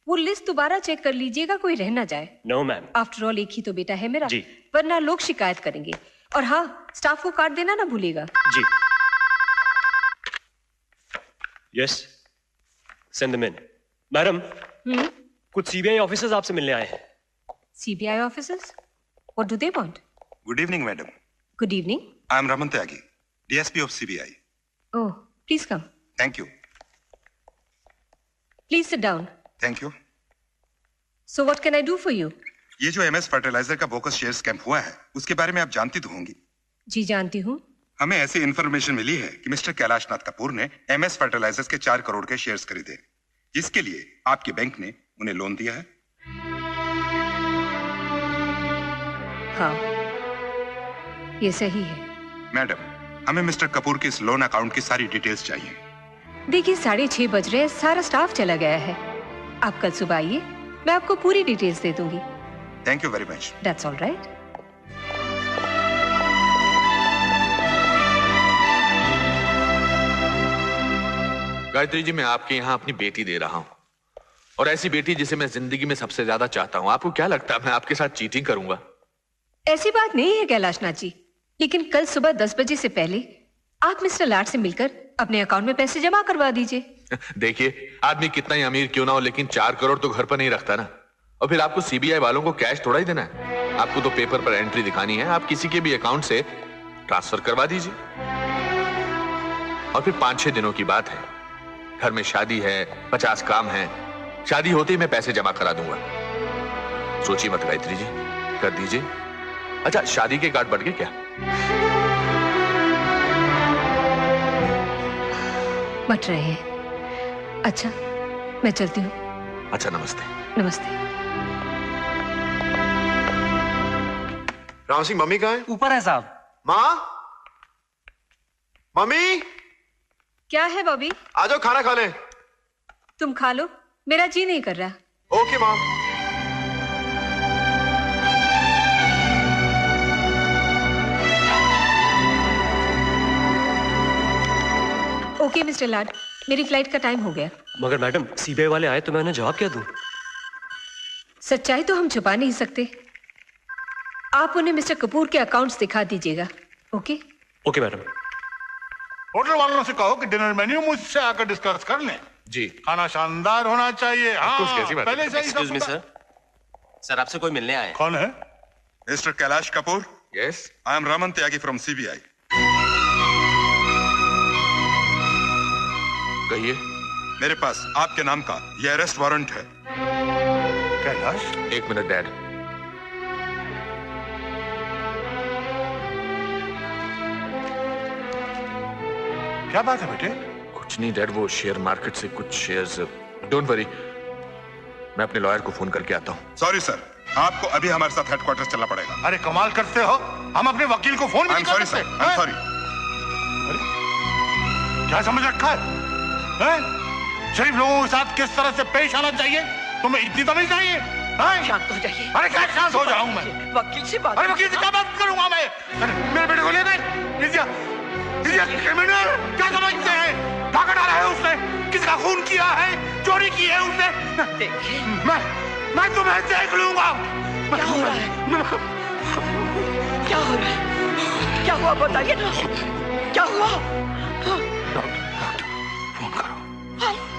वो लिस्ट दोबारा चेक कर लीजिएगा, कोई रह ना जाए। No ma'am. आफ्टर ऑल एक ही तो बेटा है मेरा, जी। वरना लोग शिकायत करेंगे। और हाँ, स्टाफ को कार्ड देना ना भूलिएगा। जी। Yes, send them in. Madam, कुछ सीबीआई ऑफिसर्स आपसे मिलने आए हैं। CBI officers? What do they want? Good evening madam. Good evening. I am Raman Tyagi, DSP of CBI. Oh, please come. Thank you. Please sit down. Thank you. So what can I do for you? ये जो MS fertilizer का bogus share scam हुआ है, उसके बारे में आप जानती तो होंगी। जी जानती हूँ। हमें ऐसी इंफॉर्मेशन मिली है कि मिस्टर कैलाशनाथ कपूर ने एमएस फर्टिलाइजर्स के 4 करोड़ के शेयर्स खरीदे, जिसके लिए आपके बैंक ने उन्हें लोन दिया है। हाँ, ये सही है। मैडम, हमें मिस्टर कपूर के इस लोन अकाउंट की सारी डिटेल्स चाहिए। देखिए 6:30 बज रहे हैं, सारा स्टाफ चला गया है। आप कल सुबह आइए, मैं आपको पूरी डिटेल्स दे दूंगी। Thank you very much. That's all right. Gayatri ji, मैं आपके यहाँ अपनी बेटी दे रहा हूँ, और ऐसी बेटी जिसे मैं जिंदगी में सबसे ज्यादा चाहता हूँ। आपको क्या लगता है मैं आपके साथ चीटिंग करूंगा? ऐसी बात नहीं है कैलाशनाथ जी, लेकिन कल सुबह 10 बजे से पहले आप मिस्टर लाड से मिलकर अपने अकाउंट में पैसे जमा करवा दीजिए। देखिए, आदमी कितना ही अमीर क्यों ना हो, लेकिन 4 करोड़ तो घर पर नहीं रखता ना। और फिर आपको सीबीआई वालों को कैश थोड़ा ही देना है। आपको तो पेपर पर एंट्री दिखानी है। आप किसी के भी अकाउंट से ट्रांसफर करवा दीजिए। और फिर 5-6 दिनों की बात है, घर में शादी है, 50 काम है। शादी होते ही मैं पैसे जमा करा दूंगा। सोचिए मत गायत्री जी, कर दीजिए। अच्छा, शादी के कार्ड बढ़ गए क्या? बट रहे हैं। अच्छा, मैं चलती हूँ। अच्छा, नमस्ते। नमस्ते। राम सिंह, मम्मी कहाँ है? ऊपर है साहब। माँ, मम्मी। क्या है बॉबी? आ जाओ, खाना खा लें। तुम खा लो, मेरा जी नहीं कर रहा। ओके माँ। ओके मिस्टर लाड, मेरी फ्लाइट का टाइम हो गया। मगर मैडम, सीबीआई वाले आए तो मैं उन्हें जवाब क्या दूं? सच्चाई तो हम छुपा नहीं सकते। आप उन्हें मिस्टर कपूर के अकाउंट्स दिखा दीजिएगा। ओके? Okay madam. होटल वालों से कहो कि डिनर मेन्यू मुझसे आकर डिस्कस कर लें। जी। खाना शानदार होना चाहिए। हाँ, कैसी बात है? पहले से ही सब Excuse me, सर आपसे कोई मिलने आया है। कौन है? Mister Kailash Kapoor. Yes. I am Raman Tyagi from CBI. कहिए। मेरे पास आपके नाम का यह अरेस्ट वारंट है। कैलाश? 1 minute dad. क्या बात है बेटे? कुछ नहीं डैड, वो शेयर मार्केट से कुछ शेयर्स। डोंट वरी, मैं अपने लॉयर को फोन करके आता हूँ। सॉरी सर, आपको अभी हमारे साथ हेडक्वार्टर चलना पड़ेगा। अरे कमाल करते हो, हम अपने वकील को फोन भी नहीं कर सकते। I am sorry. क्या समझ रखा है? शरीफ लोगों के साथ किस तरह से पेश आना चाहिए, तुम्हें इतनी तो नहीं चाहिए? शांत हो जाइए। अरे क्या शांत हो जाऊं मैं? वकील से बात। अरे वकील से क्या बात करूंगा मैं? मेरे बेटे को ले गए। क्रिमिनल क्या समझते हैं? भागा डाला है उसने, किसका खून किया है, चोरी की है उसने। देखिए, मैं तुम्हें देख लूंगा। क्या हो रहा है? क्या हो रहा है? क्या हुआ बताइए ना, क्या हुआ?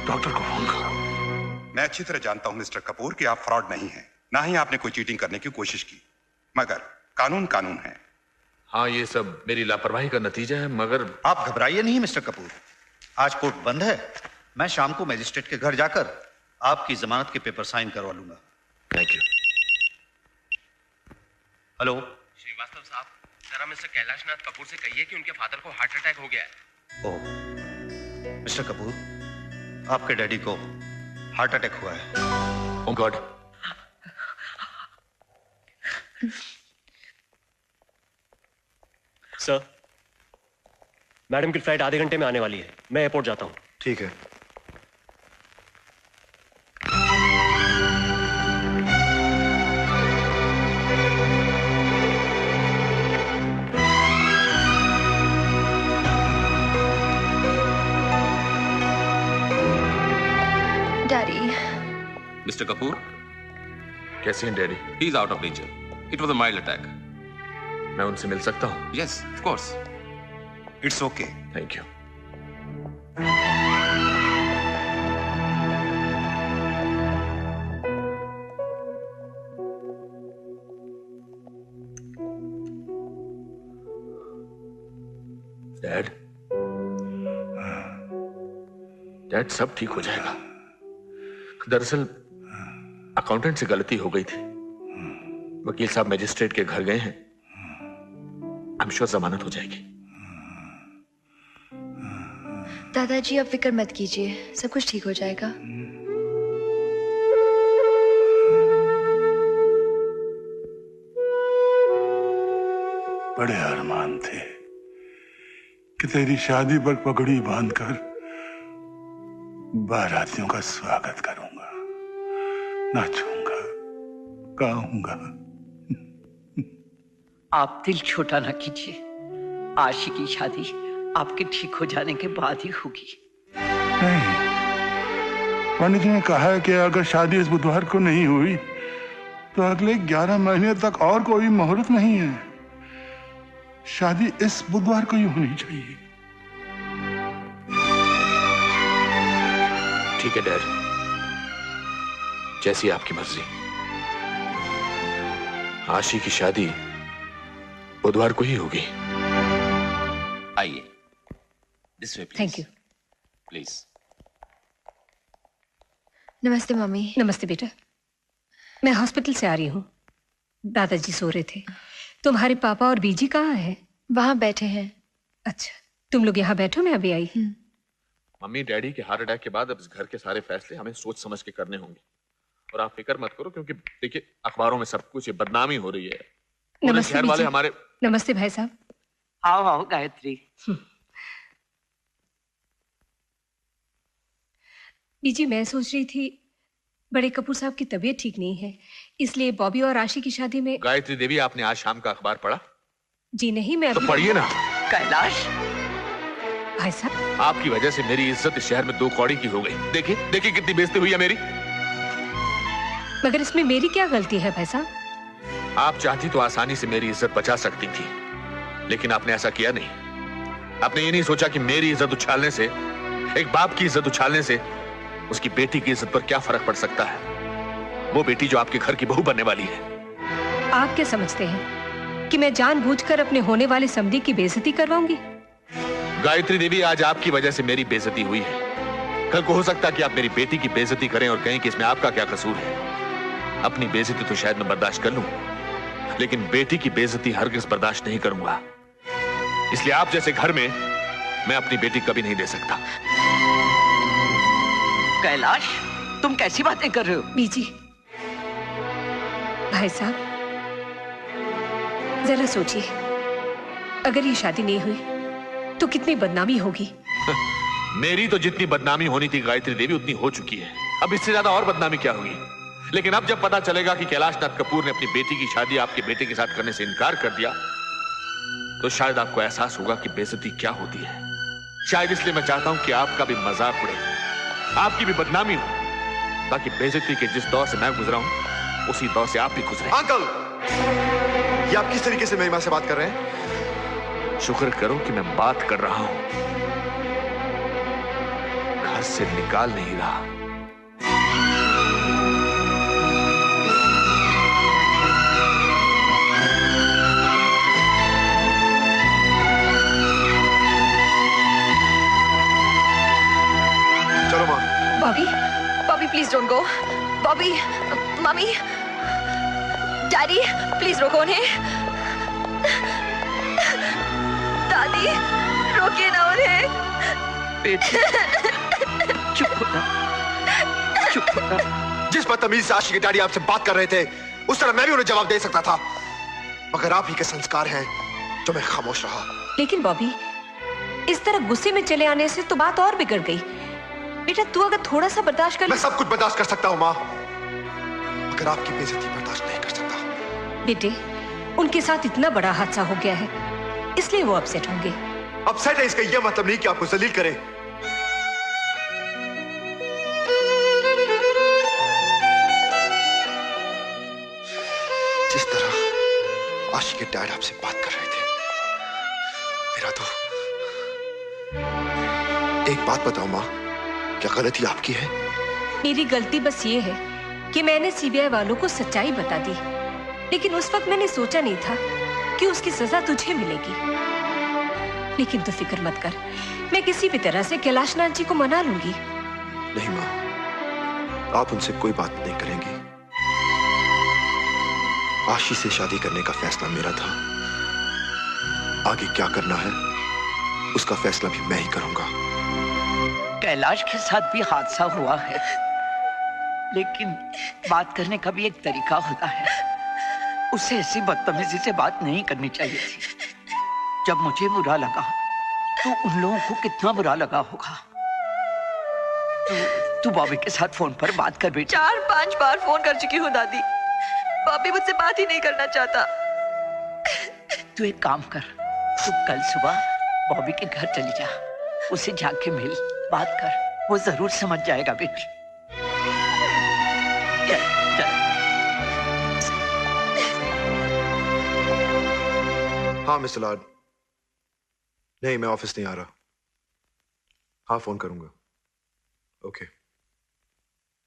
डॉक्टर को फोन करो। मैं अच्छी तरह जानता हूं मिस्टर कपूर कि आप फ्रॉड नहीं हैं, ना ही आपने कोई चीटिंग करने की कोशिश की, मगर कानून कानून है। हाँ, ये सब मेरी लापरवाही का नतीजा है, मगर आप घबराइए नहीं मिस्टर कपूर। आज कोर्ट बंद है। मैं शाम को मजिस्ट्रेट के घर जाकर आपकी जमानत के पेपर साइन करवा लूंगा। Thank you. हेलो श्रीवास्तव साहब, जरा मिस्टर कैलाशनाथ कपूर से कहिए कि उनके फादर को हार्ट अटैक हो गया है। ओह मिस्टर कपूर, आपके डैडी को हार्ट अटैक हुआ है। ओह गॉड। सर, मैडम की फ्लाइट आधे घंटे में आने वाली है। मैं एयरपोर्ट जाता हूँ। ठीक है। डैडी। मिस्टर कपूर, कैसे हैं daddy? He is out of danger. It was a mild attack. मैं उनसे मिल सकता हूँ? Yes, of course. It's okay. Thank you. Dad, dad सब ठीक हो जाएगा। दरअसल अकाउंटेंट से गलती हो गई थी। वकील साहब मजिस्ट्रेट के घर गए हैं। आई एम श्योर जमानत हो जाएगी। दादाजी आप फिक्र मत कीजिए, सब कुछ ठीक हो जाएगा। बड़े अरमान थे कि तेरी शादी पर पगड़ी बांधकर बारातियों का स्वागत करूंगा, नाचूंगा, गाऊंगा। आप दिल छोटा ना कीजिए। आशी की शादी आपके ठीक हो जाने के बाद ही होगी। नहीं, पंडित जी ने कहा है कि अगर शादी इस बुधवार को नहीं हुई तो अगले 11 महीने तक और कोई मुहूर्त नहीं है। शादी इस बुधवार को ही होनी चाहिए। ठीक है डैड, जैसी आपकी मर्जी। आशी की शादी बुधवार को ही होगी। आइए, this way please. Thank you. Please. नमस्ते मम्मी। नमस्ते बेटा। मैं हॉस्पिटल से आ रही हूँ। दादाजी सो रहे थे। तुम्हारे पापा और बीजी कहाँ हैं? वहां बैठे हैं। अच्छा, तुम लोग यहाँ बैठो, मैं अभी आई। मम्मी, डैडी के हार्ट अटैक के बाद अब इस घर के सारे फैसले हमें सोच समझ के करने होंगे। और आप फिक्र मत करो, क्योंकि देखिए अखबारों में सब कुछ बदनामी हो रही है। नमस्ते शहर वाले हमारे। नमस्ते भाई साहब। आओ आओ गायत्री। बीजी, मैं सोच रही थी बड़े कपूर साहब की तबीयत ठीक नहीं है, इसलिए बॉबी और आशी की शादी में। गायत्री देवी, आपने आज शाम का अखबार पढ़ा? जी नहीं, मैं तो पढ़िए ना। कैलाश भाई साहब, आपकी वजह से मेरी इज्जत इस शहर में 2 कौड़ी की हो गई। देखिए देखिए कितनी बेइज्जती हुई है मेरी। मगर इसमें मेरी क्या गलती है भाई साहब? आप चाहती तो आसानी से मेरी इज्जत बचा सकती थी, लेकिन आपने ऐसा किया नहीं। आपने ये नहीं सोचा कि मेरी इज्जत उछालने से, एक बाप की इज्जत उछालने से उसकी बेटी की इज्जत पर क्या फर्क पड़ सकता है। वो बेटी जो आपके घर की बहू बनने वाली है। आप क्या समझते हैं कि मैं जानबूझकर अपने होने वाले समधी की बेइज्जती करवाऊंगी? गायत्री देवी, आज आपकी वजह से मेरी बेइज्जती हुई है। कल को हो सकता है कि आप मेरी बेटी की बेइज्जती करें और कहें कि इसमें आपका क्या कसूर है। अपनी बेइज्जती तो शायद मैं बर्दाश्त कर लूं, लेकिन बेटी की बेइज्जती हरगिज़ बर्दाश्त नहीं करूंगा। इसलिए आप जैसे घर में मैं अपनी बेटी कभी नहीं दे सकता। कैलाश, तुम कैसी बातें कर रहे हो? बीजी, भाई साहब, जरा सोचिए, अगर ये शादी नहीं हुई तो कितनी बदनामी होगी। मेरी तो जितनी बदनामी होनी थी गायत्री देवी उतनी हो चुकी है। अब इससे ज्यादा और बदनामी क्या होगी? लेकिन अब जब पता चलेगा कि कैलाश नाथ कपूर ने अपनी बेटी की शादी आपके बेटे के साथ करने से इनकार कर दिया, तो शायद आपको एहसास होगा कि बेइज्जती क्या होती है। शायद इसलिए मैं चाहता हूं कि आपका भी मजाक उड़े, आपकी भी बदनामी हो, ताकि बेइज्जती के जिस दौर से मैं गुजरा हूं उसी दौर से आप भी गुजरे। अंकल, ये आप किस तरीके से मेरी मां से बात कर रहे हैं? शुक्र करो कि मैं बात कर रहा हूं, घर से निकाल नहीं रहा। चलो मां। Bobby, Bobby please don't go. Bobby, mummy, daddy please रोको उन्हें। दादी, रोकिए ना उन्हें। चुप हो जा, चुप हो जा। जिस बदतमीज से आशी के डैडी आपसे बात कर रहे थे, उस तरह मैं भी उन्हें जवाब दे सकता था, मगर आप ही के संस्कार हैं जो मैं खामोश रहा। लेकिन बॉबी, इस तरह गुस्से में चले आने से तो बात और बिगड़ गई। बेटा, तू अगर थोड़ा सा बर्दाश्त कर ले। मैं सब कुछ बर्दाश्त कर सकता हूँ माँ, मगर आपकी बेइज्जती बर्दाश्त नहीं कर सकता। बेटे, उनके साथ इतना बड़ा हादसा हो गया है, इसलिए वो अपसेट होंगे। अपसेट है इसका यह मतलब नहीं कि आपको जलील करें। जिस तरह आशी के डैड आपसे बात कर रहे थे, मेरा तो। एक बात बताओ माँ, क्या गलती आपकी है? मेरी गलती बस ये है कि मैंने सीबीआई वालों को सच्चाई बता दी, लेकिन उस वक्त मैंने सोचा नहीं था कि उसकी सजा तुझे मिलेगी। लेकिन तू फिक्र मत कर, मैं किसी भी तरह से कैलाश नाथ जी को मना लूंगी। नहीं माँ, आप उनसे कोई बात नहीं करेंगी। आशी से शादी करने का फैसला मेरा था। आगे क्या करना है उसका फैसला भी मैं ही करूंगा। कैलाश के साथ भी हादसा हुआ है, लेकिन बात करने का भी एक तरीका होता है। उसे ऐसी बदतमीजी से बात नहीं करनी चाहिए थी। जब मुझे बुरा लगा तो उन लोगों को कितना बुरा लगा होगा। तू बॉबी के साथ फोन पर बात कर बेटी। 4-5 बार फोन कर चुकी हूँ दादी, बॉबी मुझसे बात ही नहीं करना चाहता। तू एक काम कर, तू कल सुबह बॉबी के घर चली जा, उसे जाके मिल, बात कर, वो जरूर समझ जाएगा बेटी। चल, चल। हाँ मिस्टर लॉर्ड, नहीं मैं ऑफिस नहीं आ रहा। हाँ फोन करूंगा। ओके।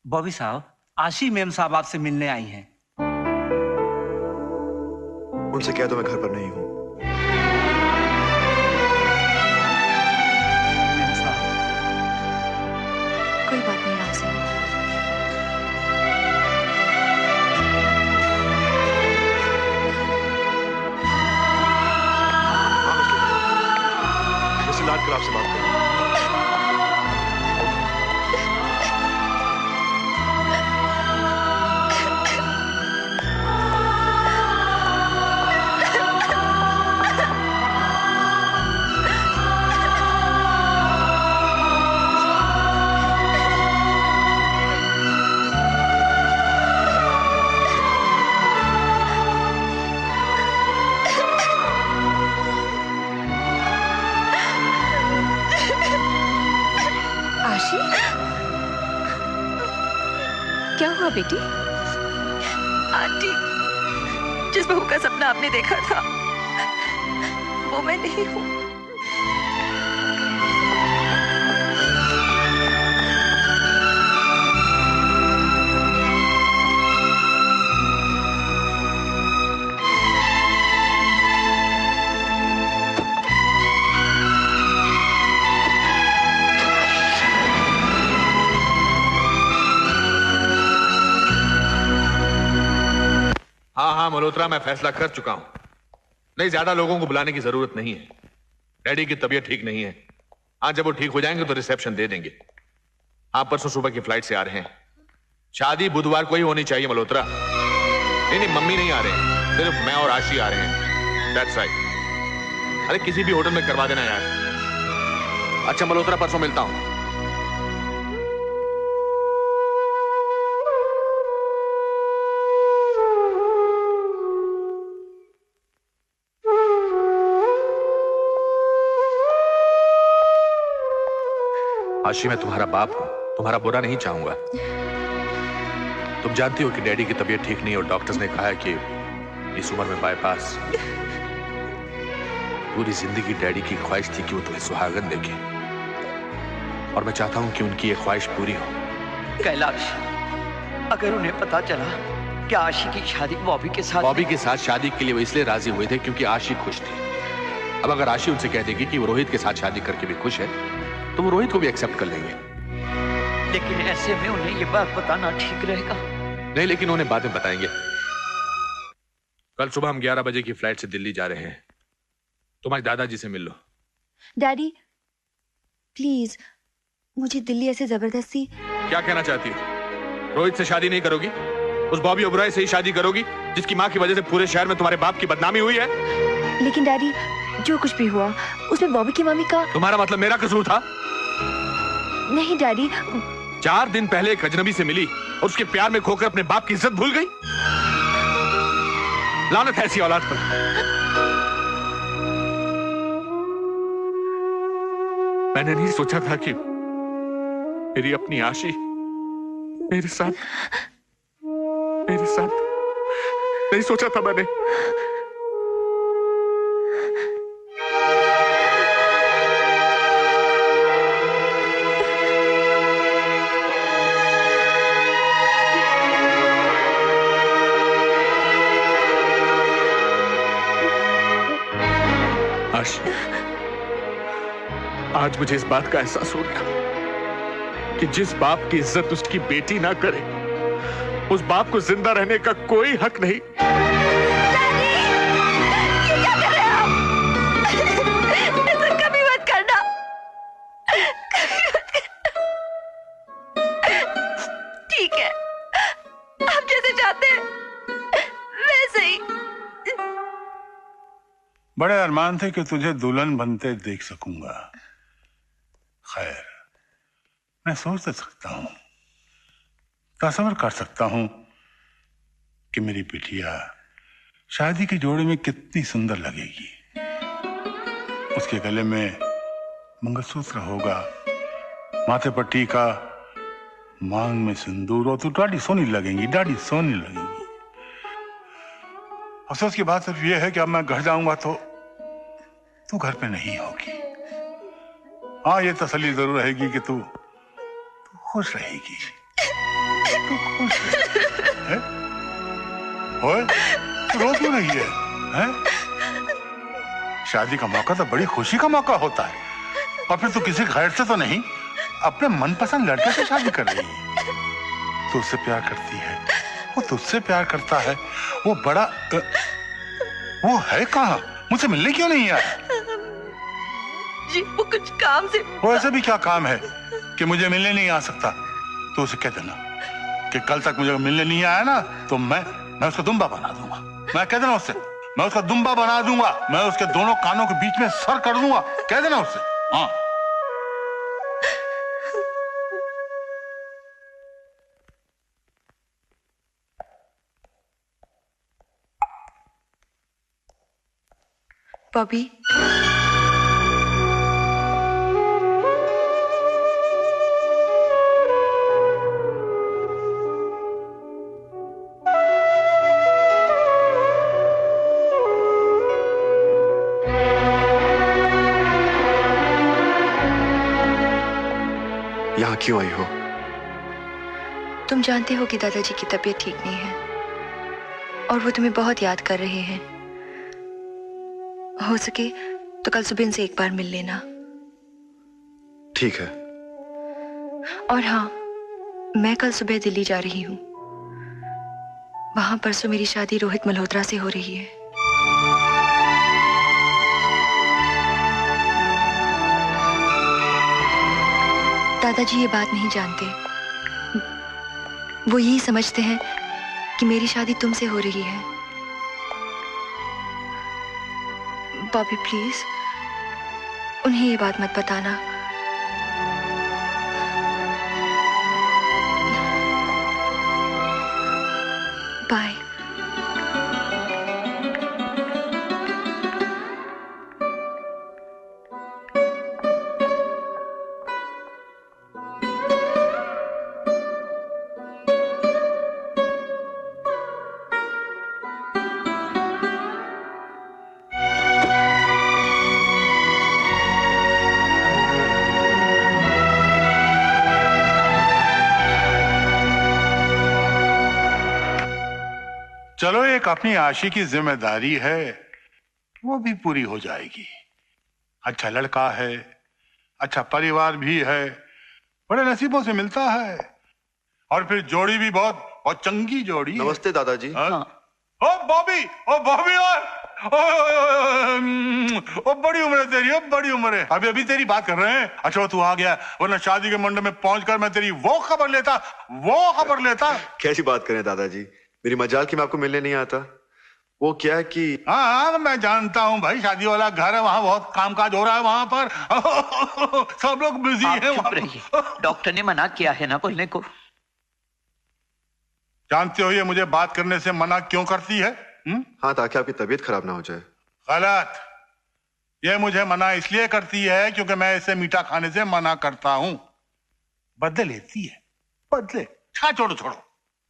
बॉबी साहब, आशी मैम साहब आपसे मिलने आई हैं। उनसे कह दो मैं घर पर नहीं हूं। कोई बात नहीं राम सिंह। मिस्टर लॉर्ड कल आपसे बात करूंगा। क्या हुआ बेटी? आंटी, जिस बहू का सपना आपने देखा था वो मैं नहीं हूँ। हाँ मल्होत्रा, मैं फैसला कर चुका हूं। नहीं, ज्यादा लोगों को बुलाने की जरूरत नहीं है। डैडी की तबीयत ठीक नहीं है। हाँ, जब वो ठीक हो जाएंगे तो रिसेप्शन दे देंगे। हाँ, परसों सुबह की फ्लाइट से आ रहे हैं। शादी बुधवार को ही होनी चाहिए मल्होत्रा। नहीं, मम्मी नहीं आ रहे हैं, सिर्फ मैं और आशी आ रहे हैं। That's right. अरे किसी भी होटल में करवा देना यार। अच्छा मल्होत्रा, परसों मिलता हूं। आशी, मैं तुम्हारा बाप हूं, तुम्हारा बुरा नहीं चाहूंगा। तुम जानती हो कि डैडी की तबीयत ठीक नहीं और डॉक्टर्स ने कहा है कि इस उम्र में बाईपास। पूरी जिंदगी डैडी की ख्वाहिश थी कि वो तुम्हें सुहागन देखे, और मैं चाहता हूं कि उनकी ये ख्वाहिश पूरी हो। कैलाश, अगर उन्हें पता चला कि आशी की शादी बॉबी के साथ शादी के लिए वो इसलिए राजी हुए थे क्योंकि आशी खुश थी। अब अगर आशी उनसे कह देगी कि वो रोहित के साथ शादी करके भी खुश है तो वो रोहित को भी एक्सेप्ट कर लेंगे। लेकिन ऐसे में उन्हें ये बात बताना ठीक रहेगा। नहीं, लेकिन उन्हें बाद में बताएंगे। कल सुबह हम 11 बजे की फ्लाइट से दिल्ली जा रहे हैं। तुम्हारे दादाजी से मिल लो। डैडी प्लीज, मुझे दिल्ली ऐसे जबरदस्ती। क्या कहना चाहती हो? रोहित से शादी नहीं करोगी? उस बॉबी ओबराय से ही शादी करोगी जिसकी माँ की वजह से पूरे शहर में तुम्हारे बाप की बदनामी हुई है? लेकिन डैडी, जो कुछ भी हुआ उसमें बॉबी की मम्मी का। तुम्हारा मतलब मेरा कसूर था? नहीं डैडी। 4 दिन पहले एक अजनबी से मिली और उसके प्यार में खोकर अपने बाप की इज्जत भूल गई। लानत है ऐसी औलाद पर। मैंने नहीं सोचा था कि मेरी अपनी आशी मेरे साथ नहीं सोचा था मैंने। आज मुझे इस बात का एहसास हो गया कि जिस बाप की इज्जत उसकी बेटी ना करे, उस बाप को जिंदा रहने का कोई हक नहीं। ये क्या कर रहे हैं आप? ऐसा कभी मत करना। ठीक है, आप जैसे चाहते हैं वैसे ही। बड़े अरमान थे कि तुझे दुल्हन बनते देख सकूंगा। खैर, मैं सोच तो सकता हूं, तस्वर कर सकता हूं कि मेरी बिटिया शादी के जोड़े में कितनी सुंदर लगेगी। उसके गले में मंगलसूत्र होगा, माथे पर टीका, मांग में सिंदूर, और तू डाढ़ी सोनी लगेगी, डाढ़ी सोनी लगेगी। अफसोस की बात सिर्फ यह है कि अब मैं घर जाऊंगा तो तू घर पे नहीं होगी। हाँ, ये तसल्ली जरूर रहेगी कि तू खुश रहेगी। तू खुश है? ओए, तू रो क्यों रही है? हैं? शादी का मौका तो बड़ी खुशी का मौका होता है, और फिर तू किसी गैर से तो नहीं, अपने मनपसंद लड़के से शादी कर रही है। तू उससे प्यार करती है, वो तुझसे प्यार करता है। वो बड़ा वो है कहाँ? मुझसे मिलने क्यों नहीं आया? जी, वो कुछ काम से। वो ऐसे भी क्या काम है कि मुझे मिलने नहीं आ सकता? तो उसे कह देना कि कल तक मुझे मिलने नहीं आया ना तो मैं उसका दुम्बा बना दूंगा। मैं कह देना उससे, मैं उसका दुम्बा बना दूंगा, मैं उसके दोनों कानों के बीच में सर कर दूंगा। कह देना उससे। हाँ, बॉबी, यहाँ क्यों आई हो? तुम जानते हो कि दादाजी की तबीयत ठीक नहीं है और वो तुम्हें बहुत याद कर रहे हैं। हो सके तो कल सुबह इनसे एक बार मिल लेना। ठीक है। और हाँ, मैं कल सुबह दिल्ली जा रही हूँ। वहां परसों मेरी शादी रोहित मल्होत्रा से हो रही है। दादाजी ये बात नहीं जानते। वो यही समझते हैं कि मेरी शादी तुमसे हो रही है। बॉबी, प्लीज उन्हें ये बात मत बताना। बाय। चलो, एक अपनी आशी की जिम्मेदारी है, वो भी पूरी हो जाएगी। अच्छा लड़का है, अच्छा परिवार भी है, बड़े नसीबों से मिलता है, और फिर जोड़ी भी बहुत चंगी जोड़ी। नमस्ते दादाजी। ओ बॉबी, ओ बॉबी, ओ बड़ी उम्र है तेरी, बड़ी उम्र है। अभी तेरी बात कर रहे हैं। अच्छा तू आ गया, वरना शादी के मंडप में पहुंचकर मैं तेरी वो खबर लेता। कैसी बात करें दादाजी, मेरी मजाल कि मैं आपको मिलने नहीं आता। वो क्या है कि हाँ, मैं जानता हूँ भाई, शादी वाला घर है, वहाँ बहुत कामकाज हो रहा है वहाँ पर। सब लोग बिजी हैं। चुप रहिए, डॉक्टर ने मना किया है ना बोलने को। जानते हो ये मुझे बात करने से मना क्यों करती है? हाँ, ताकि आपकी तबीयत खराब ना हो जाए। गलत। ये मुझे मना इसलिए करती है क्योंकि मैं इसे मीठा खाने से मना करता हूँ। बदले लेती है, बदले। छोड़ो।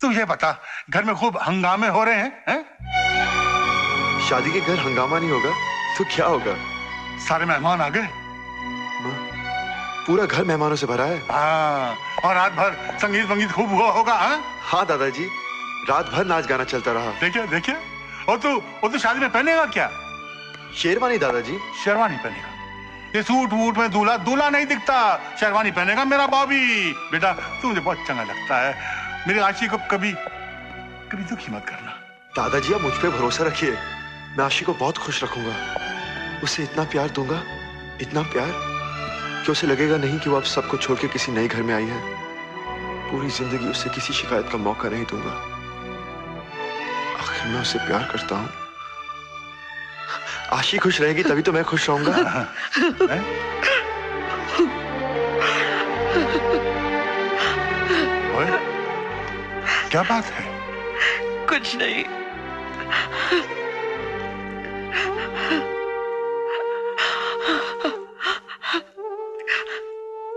तुझे पता घर में खूब हंगामे हो रहे हैं? शादी के घर हंगामा नहीं होगा तो क्या होगा? सारे मेहमान आ गए, पूरा घर मेहमानों से भरा है। हाँ, और रात भर संगीत खूब हुआ होगा। हाँ दादाजी, रात भर नाच गाना चलता रहा। देखिए। और तू शादी में पहनेगा क्या? शेरवानी दादाजी। शेरवानी पहनेगा? ये सूट वूट में दूल्हा नहीं दिखता, शेरवानी पहनेगा मेरा बॉबी। बेटा तू मुझे बहुत चंगा लगता है, मेरी आशी को कभी दुखी मत करना। दादाजी आप मुझ पे भरोसा रखिए, मैं आशी को बहुत खुश रखूंगा। उसे इतना प्यार दूंगा, इतना प्यार कि उसे लगेगा नहीं कि वो आप सबको छोड़ के किसी नए घर में आई है। पूरी जिंदगी उसे किसी शिकायत का मौका नहीं दूंगा। आखिर मैं उसे प्यार करता हूं। आशी खुश रहेगी तभी तो मैं खुश रहूंगा। क्या बात है? कुछ नहीं।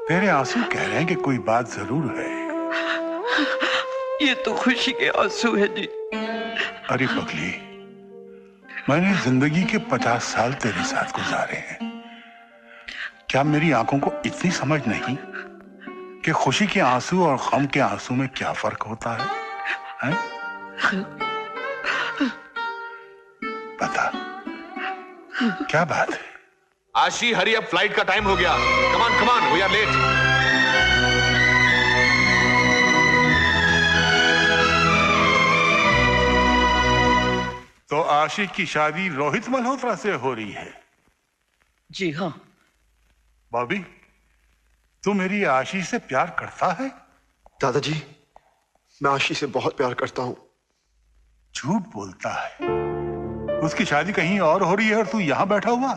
तेरे आंसू कह रहे हैं कि कोई बात जरूर है। ये तो खुशी के आंसू है जी। अरे पगली, मैंने जिंदगी के 50 साल तेरे साथ गुजारे हैं। क्या मेरी आंखों को इतनी समझ नहीं कि खुशी के आंसू और गम के आंसू में क्या फर्क होता है? बता, क्या बात है? आशी, हरी अप, फ्लाइट का टाइम हो गया। कमान कमान, वी आर लेट। तो आशी की शादी रोहित मल्होत्रा से हो रही है? जी हाँ। बॉबी, तू मेरी आशी से प्यार करता है? दादाजी, मैं आशी से बहुत प्यार करता हूं। झूठ बोलता है। उसकी शादी कहीं और हो रही है और तू यहां बैठा हुआ।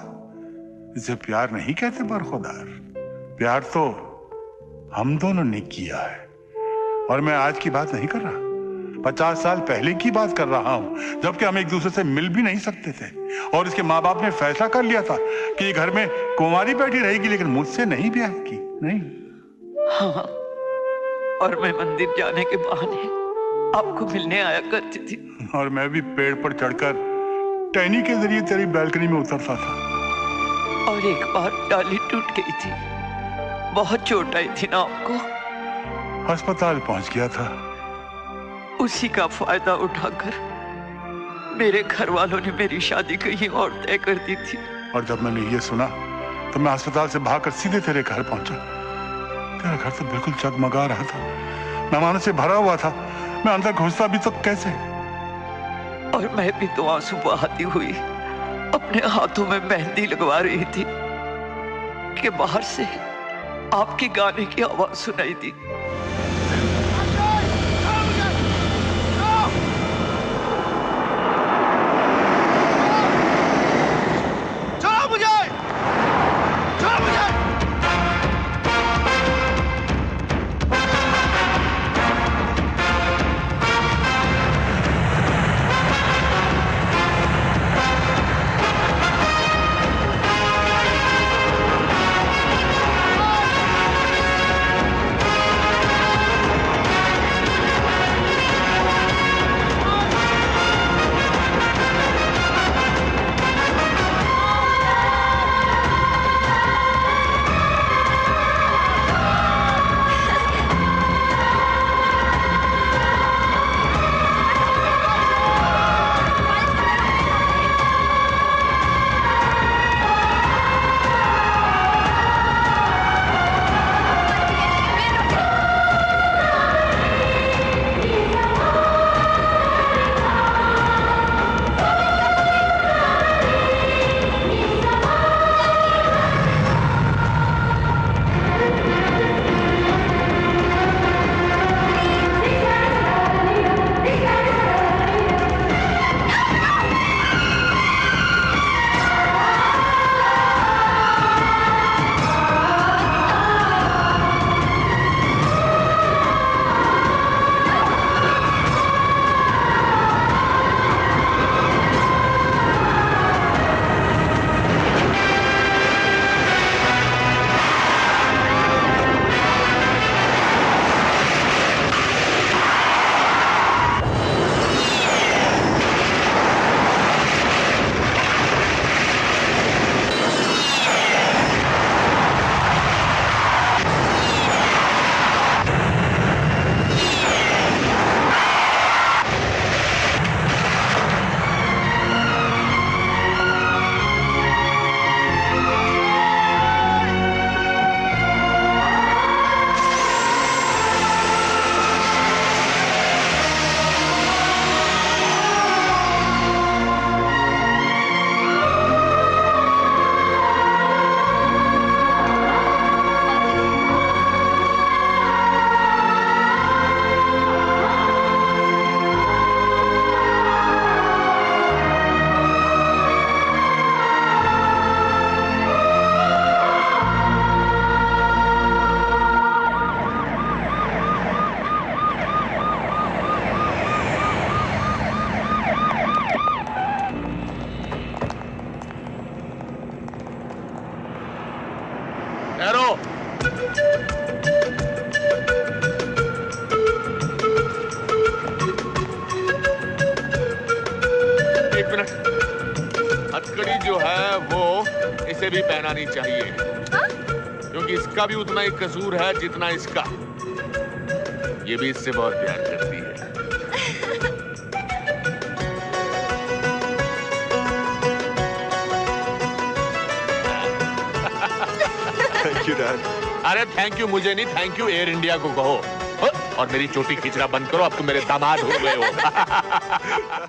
इसे प्यार नहीं कहते बरखुदार। प्यार तो हम दोनों ने किया है। और मैं आज की बात नहीं कर रहा, 50 साल पहले की बात कर रहा हूं, जबकि हम एक दूसरे से मिल भी नहीं सकते थे। और इसके माँ बाप ने फैसला कर लिया था कि ये घर में कुंवारी बैठी रहेगी, लेकिन मुझसे नहीं ब्याह की। नहीं। हाँ, और मैं मंदिर जाने के बहाने आपको मिलने आया करती थी। और मैं भी पेड़ पर चढ़कर टहनी के जरिए तेरी बैल्कनी में उतरता था। और एक बार डाली टूट गई थी, बहुत चोट आई थी ना आपको। अस्पताल पहुंच गया था। उसी का फायदा उठाकर मेरे घर वालों ने मेरी शादी कहीं और तय कर दी थी। और जब मैंने ये सुना तो मैं अस्पताल से भागकर सीधे तेरे घर पहुंचा। तेरा घर तो बिल्कुल जगमगा रहा था, मेहमानों से भरा हुआ था। मैं अंदर घुसता भी तो कैसे? और मैं भी तो आंसू बहाती हुई अपने हाथों में मेहंदी लगवा रही थी कि बाहर से आपके गाने की आवाज सुनाई दी। इसे भी पहनानी चाहिए, क्योंकि इसका भी उतना ही कसूर है जितना इसका। ये भी इससे बहुत प्यार करती है। Thank you dad. अरे थैंक यू मुझे नहीं, थैंक यू एयर इंडिया को कहो। और मेरी चोटी खींचना बंद करो, अब तुम मेरे दामाद हो गए हो।